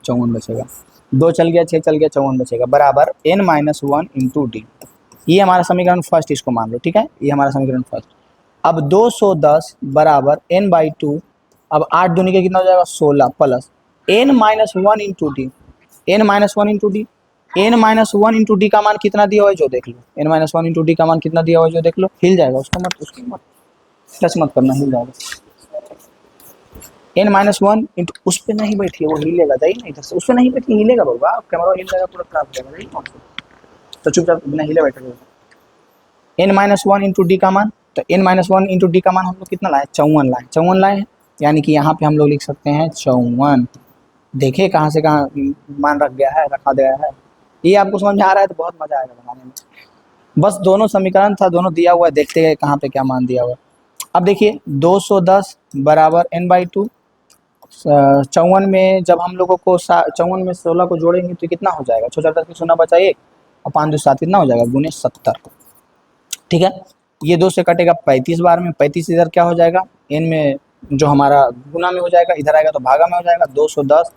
54 बचेगा, 2 चल गया, 6 चल गया, 54 बचेगा बराबर n-1 इंटू डी। ये हमारा समीकरण फर्स्ट, इसको मान लो, ठीक है, ये हमारा समीकरण फर्स्ट। अब 210 बराबर n/2, अब 8 दूनी के कितना हो जाएगा 16 plus n-1 into D, n-1 into D, n-1 into D का मान कितना दिया हुआ है जो देख लो, n-1 इंटू डी का मान कितना दिया हुआ है जो देख लो, हिल जाएगा, उसको मत टच मत करना, हिल जाएगा। n-1 इंटू, उस पर नहीं बैठिए, वो हिलेगा, जाइए ना इधर से, उस पर नहीं बैठिए, हिलेगा बाबा, कैमरा हिल जाएगा, पूरा खराब हो जाएगा, जाइए तो चुपचाप बिना हिले बैठे। n-1 इंटू डी का मान, तो n-1 इंटू डी का मान हम लोग कितना लाए, 54 लाए, यानी कि यहाँ पे हम लोग लिख सकते हैं 54। देखिए कहाँ से कहाँ मान रखा गया है। ये आपको समझ में आ रहा है तो बहुत मजा आएगा बनाने में। बस दोनों समीकरण था, दोनों दिया हुआ है, देखते गए कहाँ पे क्या मान दिया हुआ है। अब देखिए 210 बराबर n/2, 54 में जब हम लोगों को 54 में 16 को जोड़ेंगे तो कितना हो जाएगा, 4 10 सोना बचा 1 और 5 2 7 कितना हो जाएगा, गुने 70, ठीक है। ये 2 से कटेगा 35 बार में, 35 इधर क्या हो जाएगा, n में जो हमारा गुना में हो जाएगा, इधर आएगा तो भागा में हो जाएगा, 210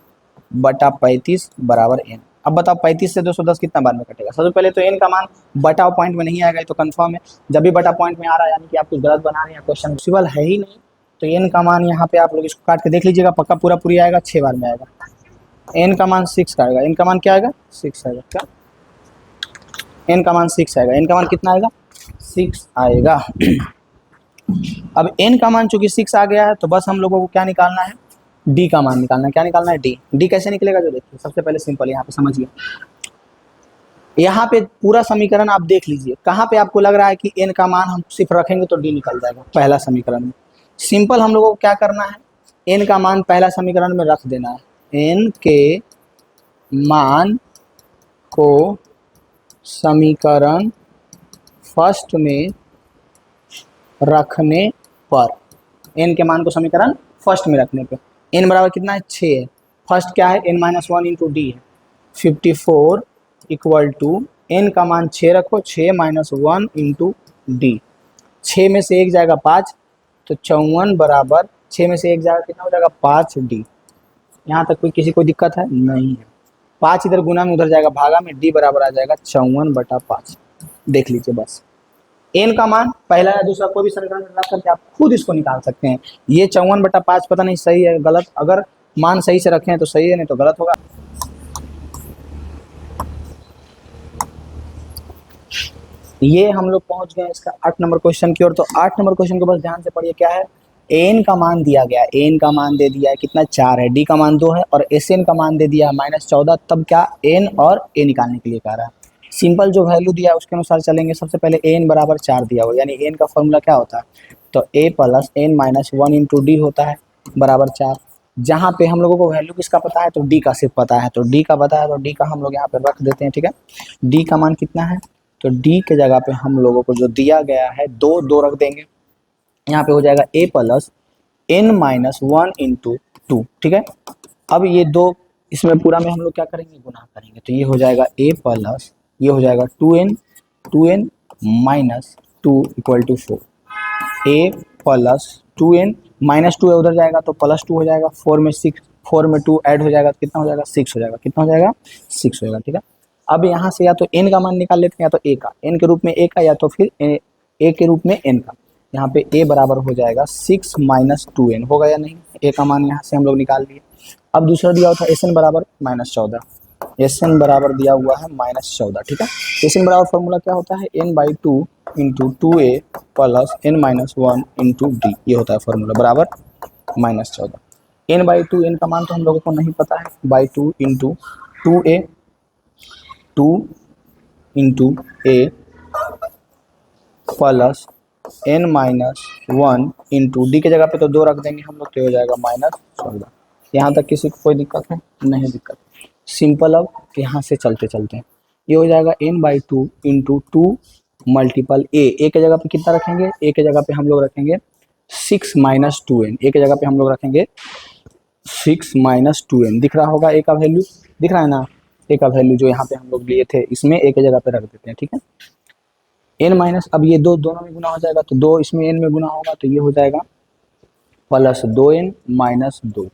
बटा 35 बराबर n। अब बताओ 35 से 210 कितना बार में कटेगा, सबसे पहले तो n का मान बटा पॉइंट में नहीं आएगा, तो कंफर्म है, जब भी बटा पॉइंट में आ रहा है यानी कि आप कुछ गलत बना रहे हैं, क्वेश्चन पॉसिबल है ही नहीं, तो n का मान यहाँ पे आप लोग इसको काट के देख लीजिएगा, पक्का पूरी आएगा, 6 बार में आएगा। n का मान 6 का आएगा, n का मान क्या आएगा, 6 आएगा, क्या n का मान 6 आएगा, n का मान कितना आएगा, 6 आएगा। अब n का मान चूंकि 6 आ गया है तो बस हम लोगों को क्या निकालना है, d का मान निकालना है। क्या निकालना है, d कैसे निकलेगा जो देखिए, सबसे पहले सिंपल यहाँ पे समझिए, यहाँ पे पूरा समीकरण आप देख लीजिए, कहाँ पे आपको लग रहा है कि n का मान हम सिर्फ रखेंगे तो d निकल जाएगा, पहला समीकरण में। सिंपल हम लोगों को क्या करना है, n का मान पहला समीकरण में रख देना है, n के मान को समीकरण फर्स्ट में रखने पर, n के मान को समीकरण फर्स्ट में रखने पर, n बराबर कितना है 6 है, फर्स्ट क्या है n-1 इंटू डी है, 54 इक्वल टू n का मान 6 रखो, 6 - 1 इंटू डी, 6 में से 1 जाएगा 5, तो 54 बराबर 6 में से 1 जाएगा कितना हो जाएगा 5d। यहाँ तक किसी को दिक्कत है नहीं है, 5 इधर गुना में उधर जाएगा भागा में, d बराबर आ जाएगा 54/5। देख लीजिए बस, n का मान पहला या दूसरा कोई भी समीकरण में रख करके आप खुद इसको निकाल सकते हैं। ये 54/5 पता नहीं सही है गलत, अगर मान सही से रखें तो सही है, नहीं तो गलत होगा। ये हम लोग पहुंच गए इसका 8 नंबर क्वेश्चन की ओर। तो 8 नंबर क्वेश्चन को बस ध्यान से पढ़िए, क्या है, n का मान दिया गया है, n का मान दे दिया है कितना 4 है, d का मान 2 है और Sn का मान दे दिया है -14, तब क्या n और a निकालने के लिए कह रहा है। सिंपल जो वैल्यू दिया है उसके अनुसार चलेंगे। सबसे पहले n बराबर 4 दिया हुआ, यानी n का फॉर्मूला क्या होता है, तो a plus n-1 into D होता है बराबर 4। जहाँ पे हम लोगों को वैल्यू किसका पता है, तो d का सिर्फ पता है, तो d का पता है तो d का हम लोग यहाँ पे रख देते हैं, ठीक है। d का मान कितना है, तो d के जगह पे हम लोगों को जो दिया गया है 2 रख देंगे, यहाँ पे हो जाएगा a प्लस n-1 इंटू 2, ठीक है। अब ये 2 इसमें पूरा में हम लोग क्या करेंगे, गुना करेंगे, तो ये हो जाएगा a प्लस, ये हो जाएगा 2n minus 2 equal to 4, a plus 2n -2 उधर जाएगा तो +2 हो जाएगा, 4 में 6 4 में 2 ऐड हो जाएगा तो कितना हो जाएगा 6 हो जाएगा, कितना हो जाएगा 6 हो जाएगा, ठीक है। अब यहाँ से या तो n का मान निकाल लेते हैं या तो a का, n के रूप में a का या तो फिर a के रूप में n का। यहाँ पे a बराबर हो जाएगा 6 माइनस 2n, होगा या नहीं, a का मान यहाँ से हम लोग निकाल लिए। अब दूसरा दिया हुआ था sn बराबर -14, sn बराबर दिया हुआ है -14, ठीक है। sn बराबर फॉर्मूला क्या होता है, n/2 into 2a plus n-1 into d, ये होता है फॉर्मूला, बराबर -14। n/2, n का मान तो हम लोगों को नहीं पता है, by 2 into 2a, 2 into a plus n-1 into D के जगह पे तो 2 रख देंगे हम लोग, तो हो जाएगा -14। यहाँ तक किसी को कोई दिक्कत है, नहीं दिक्कत, सिंपल। अब यहाँ से चलते चलते हैं ये हो जाएगा n/2 इंटू 2 मल्टीपल a के जगह पे कितना रखेंगे, a के जगह पे हम लोग रखेंगे 6 माइनस 2n, a के जगह पे हम लोग रखेंगे 6 माइनस 2n, दिख रहा होगा a का वैल्यू, दिख रहा है ना, a का वैल्यू जो यहाँ पे हम लोग लिए थे इसमें a के जगह पे रख देते हैं, ठीक है। n माइनस, अब ये दो दोनों में गुना हो जाएगा तो 2 इसमें n में गुना होगा तो ये हो जाएगा प्लस 2n माइनस 2,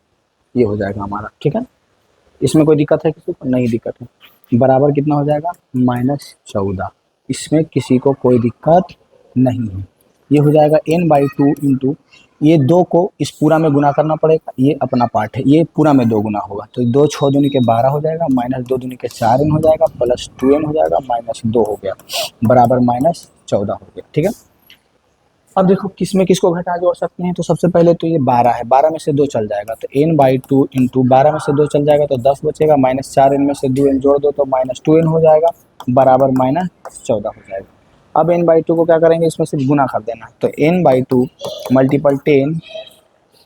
ये हो जाएगा हमारा, ठीक है। इसमें कोई दिक्कत है किसी को, नहीं दिक्कत है, बराबर कितना हो जाएगा -14, इसमें किसी को कोई दिक्कत नहीं है। ये हो जाएगा n/2 इंटू ये 2 को इस पूरा में गुना करना पड़ेगा, ये अपना पार्ट है, ये पूरा में 2 गुना होगा तो 2 6 दूनी के 12 हो जाएगा, -2 दूनी के 4n हो जाएगा, प्लस 2n हो जाएगा, -2 हो गया, बराबर -14 हो गया, ठीक है। अब देखो किस में किसको घटा जोड़ सकते हैं, तो सबसे पहले तो ये 12 है, 12 में से 2 चल जाएगा तो n/2 इंटू 12 में से 2 चल जाएगा तो 10 बचेगा, -4n में से 2n जोड़ दो तो -2n हो जाएगा, बराबर -14 हो जाएगा। अब n/2 को क्या करेंगे, इसमें से गुना कर देना, तो n/2 multiple 10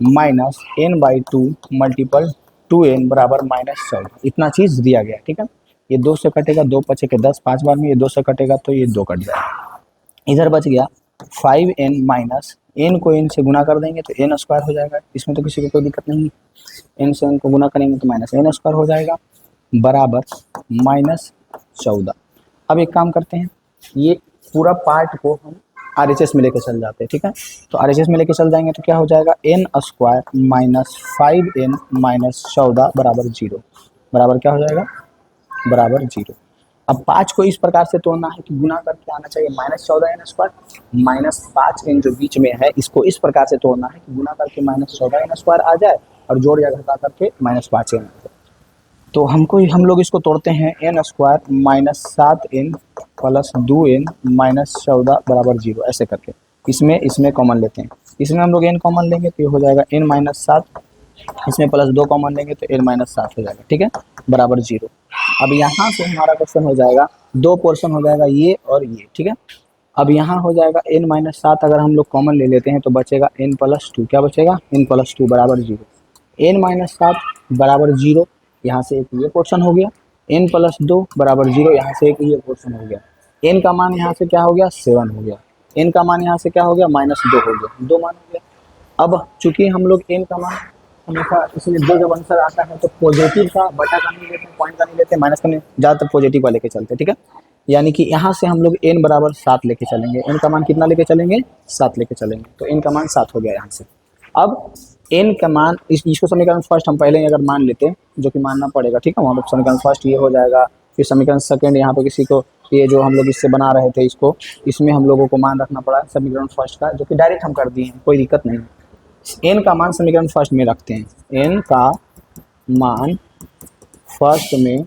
minus n/2 multiple 2n बराबर -14, इतना चीज़ दिया गया, ठीक है। ये 2 से कटेगा, 2 बचे के 10, 5 बार में ये 2 से कटेगा तो ये 2 कट जाएगा, इधर बच गया 5n माइनस n को n से गुना कर देंगे तो n स्क्वायर हो जाएगा, इसमें तो किसी को कोई दिक्कत नहीं है, n से n को गुना करेंगे तो -n स्क्वायर हो जाएगा, बराबर -14। अब एक काम करते हैं, ये पूरा पार्ट को हम RHS में लेके चल जाते हैं, ठीक है। तो RHS में लेके चल जाएंगे तो क्या हो जाएगा, n square minus 5n minus 14 बराबर 0, बराबर क्या हो जाएगा, बराबर 0। अब 5 को इस प्रकार से तोड़ना है कि गुना करके आना चाहिए -14n स्क्वायर, -5n जो बीच में है इसको इस प्रकार से तोड़ना है कि गुना करके -14n स्क्वायर आ जाए और जोड़ या घटा करके -5n आ जाए। तो हम लोग इसको तोड़ते हैं, n square -7n plus 2n minus 14 बराबर 0, ऐसे करके इसमें कॉमन लेते हैं, इसमें हम लोग n कॉमन लेंगे तो ये हो जाएगा n-7, इसमें प्लस 2 कॉमन लेंगे तो n-7 हो जाएगा, ठीक है, बराबर 0। अब यहाँ से हमारा क्वेश्चन हो जाएगा, 2 पोर्शन हो जाएगा ये और ये, ठीक है। अब यहाँ हो जाएगा n-7, अगर हम लोग कॉमन ले लेते हैं तो बचेगा n+2, क्या बचेगा, n+2 बराबर 0, n-7 बराबर 0, यहाँ से एक ये पोर्शन हो गया, n+2 बराबर 0, यहाँ से एक ये पोर्शन हो गया, n का मान यहाँ से क्या हो गया 7 हो गया, n का मान यहाँ से क्या हो गया -2 हो गया, 2 मान हो गया। अब चूंकि हम लोग n का मान हमेशा, इसलिए 2 जब आंसर आता है तो पॉजिटिव का बटा का नहीं लेते, पॉइंट का नहीं लेते, माइनस का नहीं, ज़्यादातर पॉजिटिव का लेके चलते, ठीक है। यानी कि यहाँ से हम लोग n बराबर 7 लेके चलेंगे, n का मान कितना लेके चलेंगे 7 लेके चलेंगे, तो n का मान 7 हो गया यहाँ से। अब n का मान इसको समीकरण फर्स्ट हम पहले ही अगर मान लेते हैं, जो कि मानना पड़ेगा, ठीक है, वहाँ पर समीकरण फर्स्ट ये हो जाएगा, फिर समीकरण सेकंड यहाँ पे किसी को ये जो हम लोग इससे बना रहे थे इसको, इसमें हम लोगों को मान रखना पड़ा समीकरण फर्स्ट का, जो कि डायरेक्ट हम कर दिए हैं, कोई दिक्कत नहीं। n का मान समीकरण फर्स्ट में रखते हैं, n का मान फर्स्ट में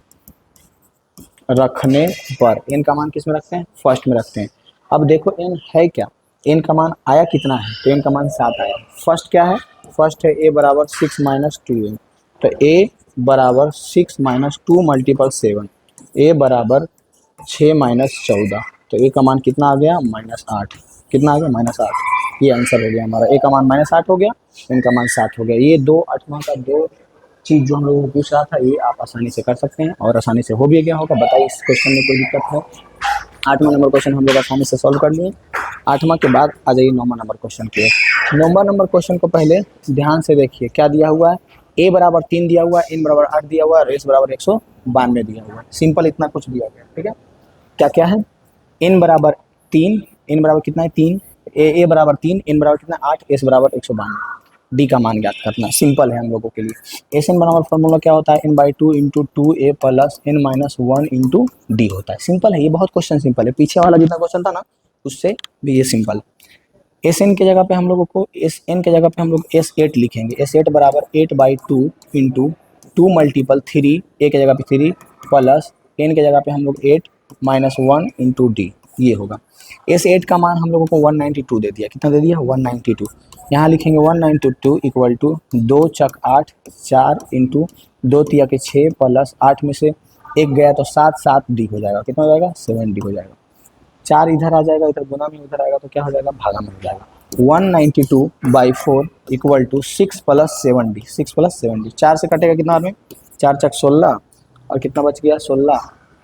रखने पर, n का मान किस में रखते हैं, फर्स्ट में रखते हैं। अब देखो n है क्या, n का मान आया कितना है, तो n का मान 7 आया। फर्स्ट क्या है, फर्स्ट है a बराबर 6 माइनस 2n, तो a बराबर 6 माइनस 2 मल्टीपल 7, a बराबर 6 माइनस 14, तो a का मान कितना आ गया -8, कितना आ गया -8, ये आंसर हो गया हमारा, a का मान -8 हो गया, n का मान 7 हो गया। ये 2 8वां का 2 चीज़ जो हम लोगों को पूछ रहा था ये आप आसानी से कर सकते हैं और आसानी से हो भी गया होगा। बताइए इस क्वेश्चन में कोई दिक्कत है। 8वां नंबर क्वेश्चन हम लोग आसानी से सॉल्व कर लिए। 8वां के बाद आ जाइए 9वां नंबर क्वेश्चन की। 9वां नंबर क्वेश्चन को पहले ध्यान से देखिए, क्या दिया हुआ है, a बराबर 3 दिया हुआ है, n बराबर 8 दिया हुआ है, रेस बराबर 192 दिया हुआ है। सिंपल इतना कुछ दिया गया, ठीक है। क्या क्या है, n बराबर 3, n बराबर कितना है 3, a बराबर 3, n बराबर कितना 8, s बराबर 192। डी का मान ज्ञात करना, सिंपल है हम लोगों के लिए। एस एन बराबर फॉर्मूला क्या होता है, n by two into two a plus n minus one into D होता है। सिंपल है, ये बहुत क्वेश्चन सिंपल है, पीछे वाला जितना क्वेश्चन था ना उससे भी ये सिंपल। एस एन के जगह पे हम लोगों को एस एन के जगह पे हम लोग एस एट लिखेंगे। एस एट बराबर eight by two into two multiple three, a के जगह पे थ्री प्लस एन के जगह पे हम लोग eight minus one into d, ये होगा। एस एट का मान हम लोगों को 192 दे दिया, कितना दे दिया 192। यहाँ लिखेंगे 192 इक्वल टू दो चक आठ, चार इंटू दो तिया के छः प्लस आठ में से एक गया तो सात, सात डी हो जाएगा, कितना हो जाएगा 7 डी हो जाएगा। चार इधर आ जाएगा, इधर गुना में उधर आएगा तो क्या हो जाएगा भागा में हो जाएगा। 192/4 equal to 6 plus 7 d, 6 plus 7 d, चार से कटेगा कितना में, चार चक 16 और कितना बच गया 16,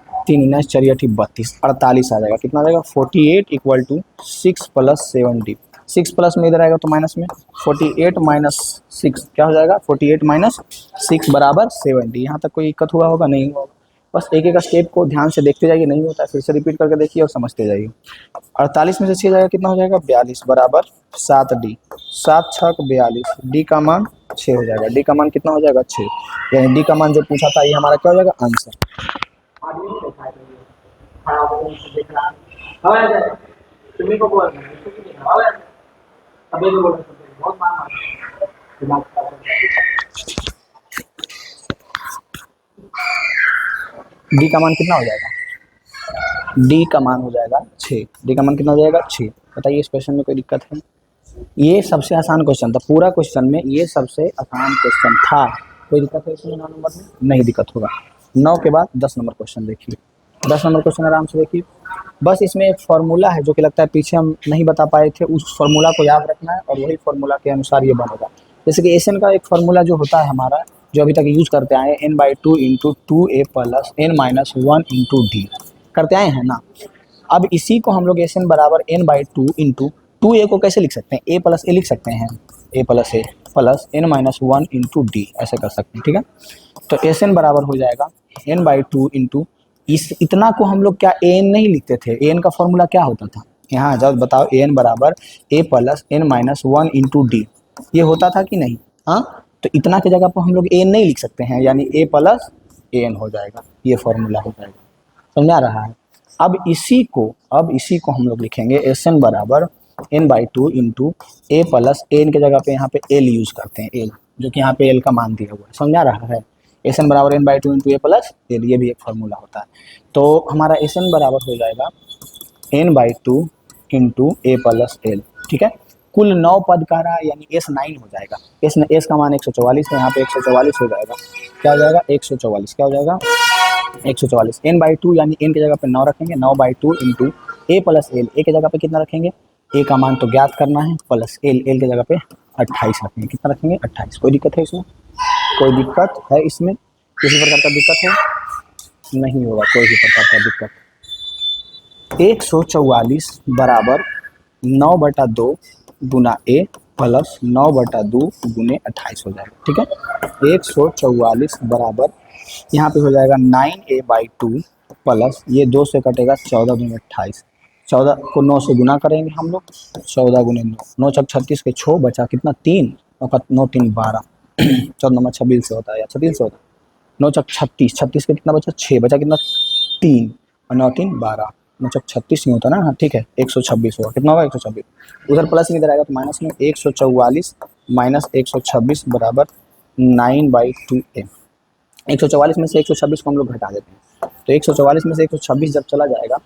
तीन इन्नीस चौरी अठी 32, 48 आ जाएगा, कितना आ जाएगा 48 equal to 6 plus 7 d. 6 plus में इधर आएगा तो माइनस में, 48 माइनस 6 क्या हो जाएगा 48 माइनस 6 बराबर 7 डी। यहाँ तक कोई दिक्कत हुआ होगा, नहीं होगा, बस एक एक स्टेप को ध्यान से देखते जाइए, नहीं होता है फिर से रिपीट करके देखिए और समझते जाइए। 48 में से 6 जाएगा कितना हो जाएगा 42 बराबर 7 डी, 7 छक 42, डी का मान 6 हो जाएगा। डी का मान कितना हो जाएगा 6, यानी डी का मान जो पूछा था ये हमारा क्या हो जाएगा आंसर। डी का मान कितना हो जाएगा, डी का मान हो जाएगा 6, डी का मान कितना हो जाएगा 6। बताइए इस क्वेश्चन में कोई दिक्कत है, ये सबसे आसान क्वेश्चन था पूरा क्वेश्चन में, ये सबसे आसान क्वेश्चन था, कोई दिक्कत है इसमें 9 नंबर में, नहीं दिक्कत होगा। 9 के बाद 10 नंबर क्वेश्चन देखिए, 10 नंबर क्वेश्चन आराम से देखिए। बस इसमें एक फार्मूला है जो कि लगता है पीछे हम नहीं बता पाए थे, उस फार्मूला को याद रखना है और वही फार्मूला के अनुसार ये बनेगा। जैसे कि एस एन का एक फार्मूला जो होता है हमारा, जो अभी तक यूज़ करते आए हैं, n by two into two a plus n minus one into d करते आए हैं ना। अब इसी को हम लोग एस एन बराबर n by two into two a को कैसे लिख सकते हैं, ए प्लस ए लिख सकते हैं, a plus a plus n minus one into d ऐसे कर सकते हैं, ठीक है। तो एस एन बराबर हो जाएगा n बाई टू इंटू इस इतना को हम लोग क्या an नहीं लिखते थे, an का फॉर्मूला क्या होता था, यहाँ जब बताओ an बराबर a plus n minus one into d, ये होता था कि नहीं, हाँ। तो इतना की जगह पर हम लोग an नहीं लिख सकते हैं, यानी a प्लस an हो जाएगा, ये फॉर्मूला हो जाएगा, समझ आ रहा है। अब इसी को हम लोग लिखेंगे एस एन बराबर n by two into A plus N के जगह पे यहाँ पे l यूज़ करते हैं, l जो कि यहाँ पे l का मान दिया हुआ है, समझ आ रहा है। एस एन बराबर n by two into A plus L, ये भी एक फार्मूला होता है। तो हमारा एस एन बराबर हो जाएगा n by two into A plus L, ठीक है। कुल 9 पद का रहा यानी एस 9 हो जाएगा, एस का मान 144 है, यहाँ पे 144 हो जाएगा, क्या हो जाएगा 144, क्या हो जाएगा 144। n बाई टू यानी n की जगह पे 9 रखेंगे, 9 by two into A plus l, a की जगह पे कितना रखेंगे, ए का मान तो ज्ञात करना है, प्लस एल, एल की जगह पे 28 रखेंगे, कितना रखेंगे 28। कोई दिक्कत है इसमें, कोई दिक्कत है इसमें, किसी प्रकार का दिक्कत है, नहीं होगा कोई भी प्रकार का दिक्कत। 144 बराबर 9/2 गुना ए प्लस 9/2 गुने 28 हो जाएगा, ठीक है। 144 बराबर यहाँ पे हो जाएगा 9a बाई टू प्लस ये 2 से कटेगा 14 गुने 28, 14 को 9 से गुना करेंगे हम लोग, 14 गुने 9, 9 छक 36 के 6 बचा कितना 3, 9 3 12, 14 नंबर 26 से होता है या 36 से होता है, 9 छक 36, 36 के कितना बचा 6 बचा कितना 3 और 9 3 12, 9 छक 36 नहीं होता ना, हाँ ठीक है 126 होगा, कितना होगा 126, उधर प्लस में इधर आएगा तो माइनस में, 144 माइनस 126 बराबर 9/2a। 144 में से 126 को हम लोग घटा देते हैं, तो 144 में से 126 जब चला जाएगा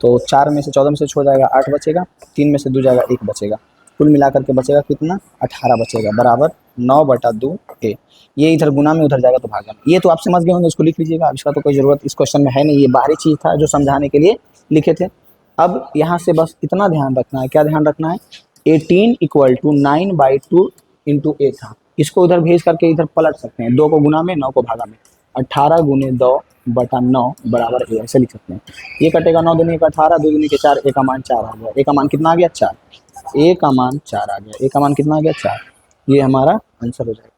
तो 4 में से 14 में से छो जाएगा 8 बचेगा, 3 में से 2 जाएगा 1 बचेगा, कुल मिलाकर के बचेगा कितना 18 बचेगा बराबर 9/2 ए। ये इधर गुना में उधर जाएगा तो भागा में, ये तो आप समझ गए होंगे, इसको लिख लीजिएगा, इसका तो कोई ज़रूरत इस क्वेश्चन में है नहीं, ये बाहरी चीज़ था जो समझाने के लिए लिखे थे। अब यहाँ से बस इतना ध्यान रखना है, क्या ध्यान रखना है, 18 इक्वल टू 9/2 इंटू ए था, इसको उधर भेज करके इधर पलट सकते हैं, 2 को गुना में 9 को भागा में, 18 गुने 2/9 बराबर ए, ऐसे लिख सकते हैं। ये कटेगा 9 दूनी का 18, 2 दूनी के 4, ए का मान 4 आ गया, ए का मान कितना आ गया 4, ए का मान 4 आ गया, ए का मान कितना आ गया 4, ये हमारा आंसर हो जाएगा।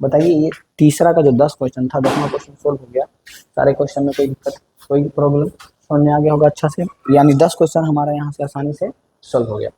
बताइए ये तीसरा का जो 10 क्वेश्चन था, 10वां क्वेश्चन सोल्व हो गया, सारे क्वेश्चन में कोई दिक्कत कोई प्रॉब्लम समझ में आ गया होगा अच्छा से, यानी 10 क्वेश्चन हमारा यहाँ से आसानी से सोल्व हो गया।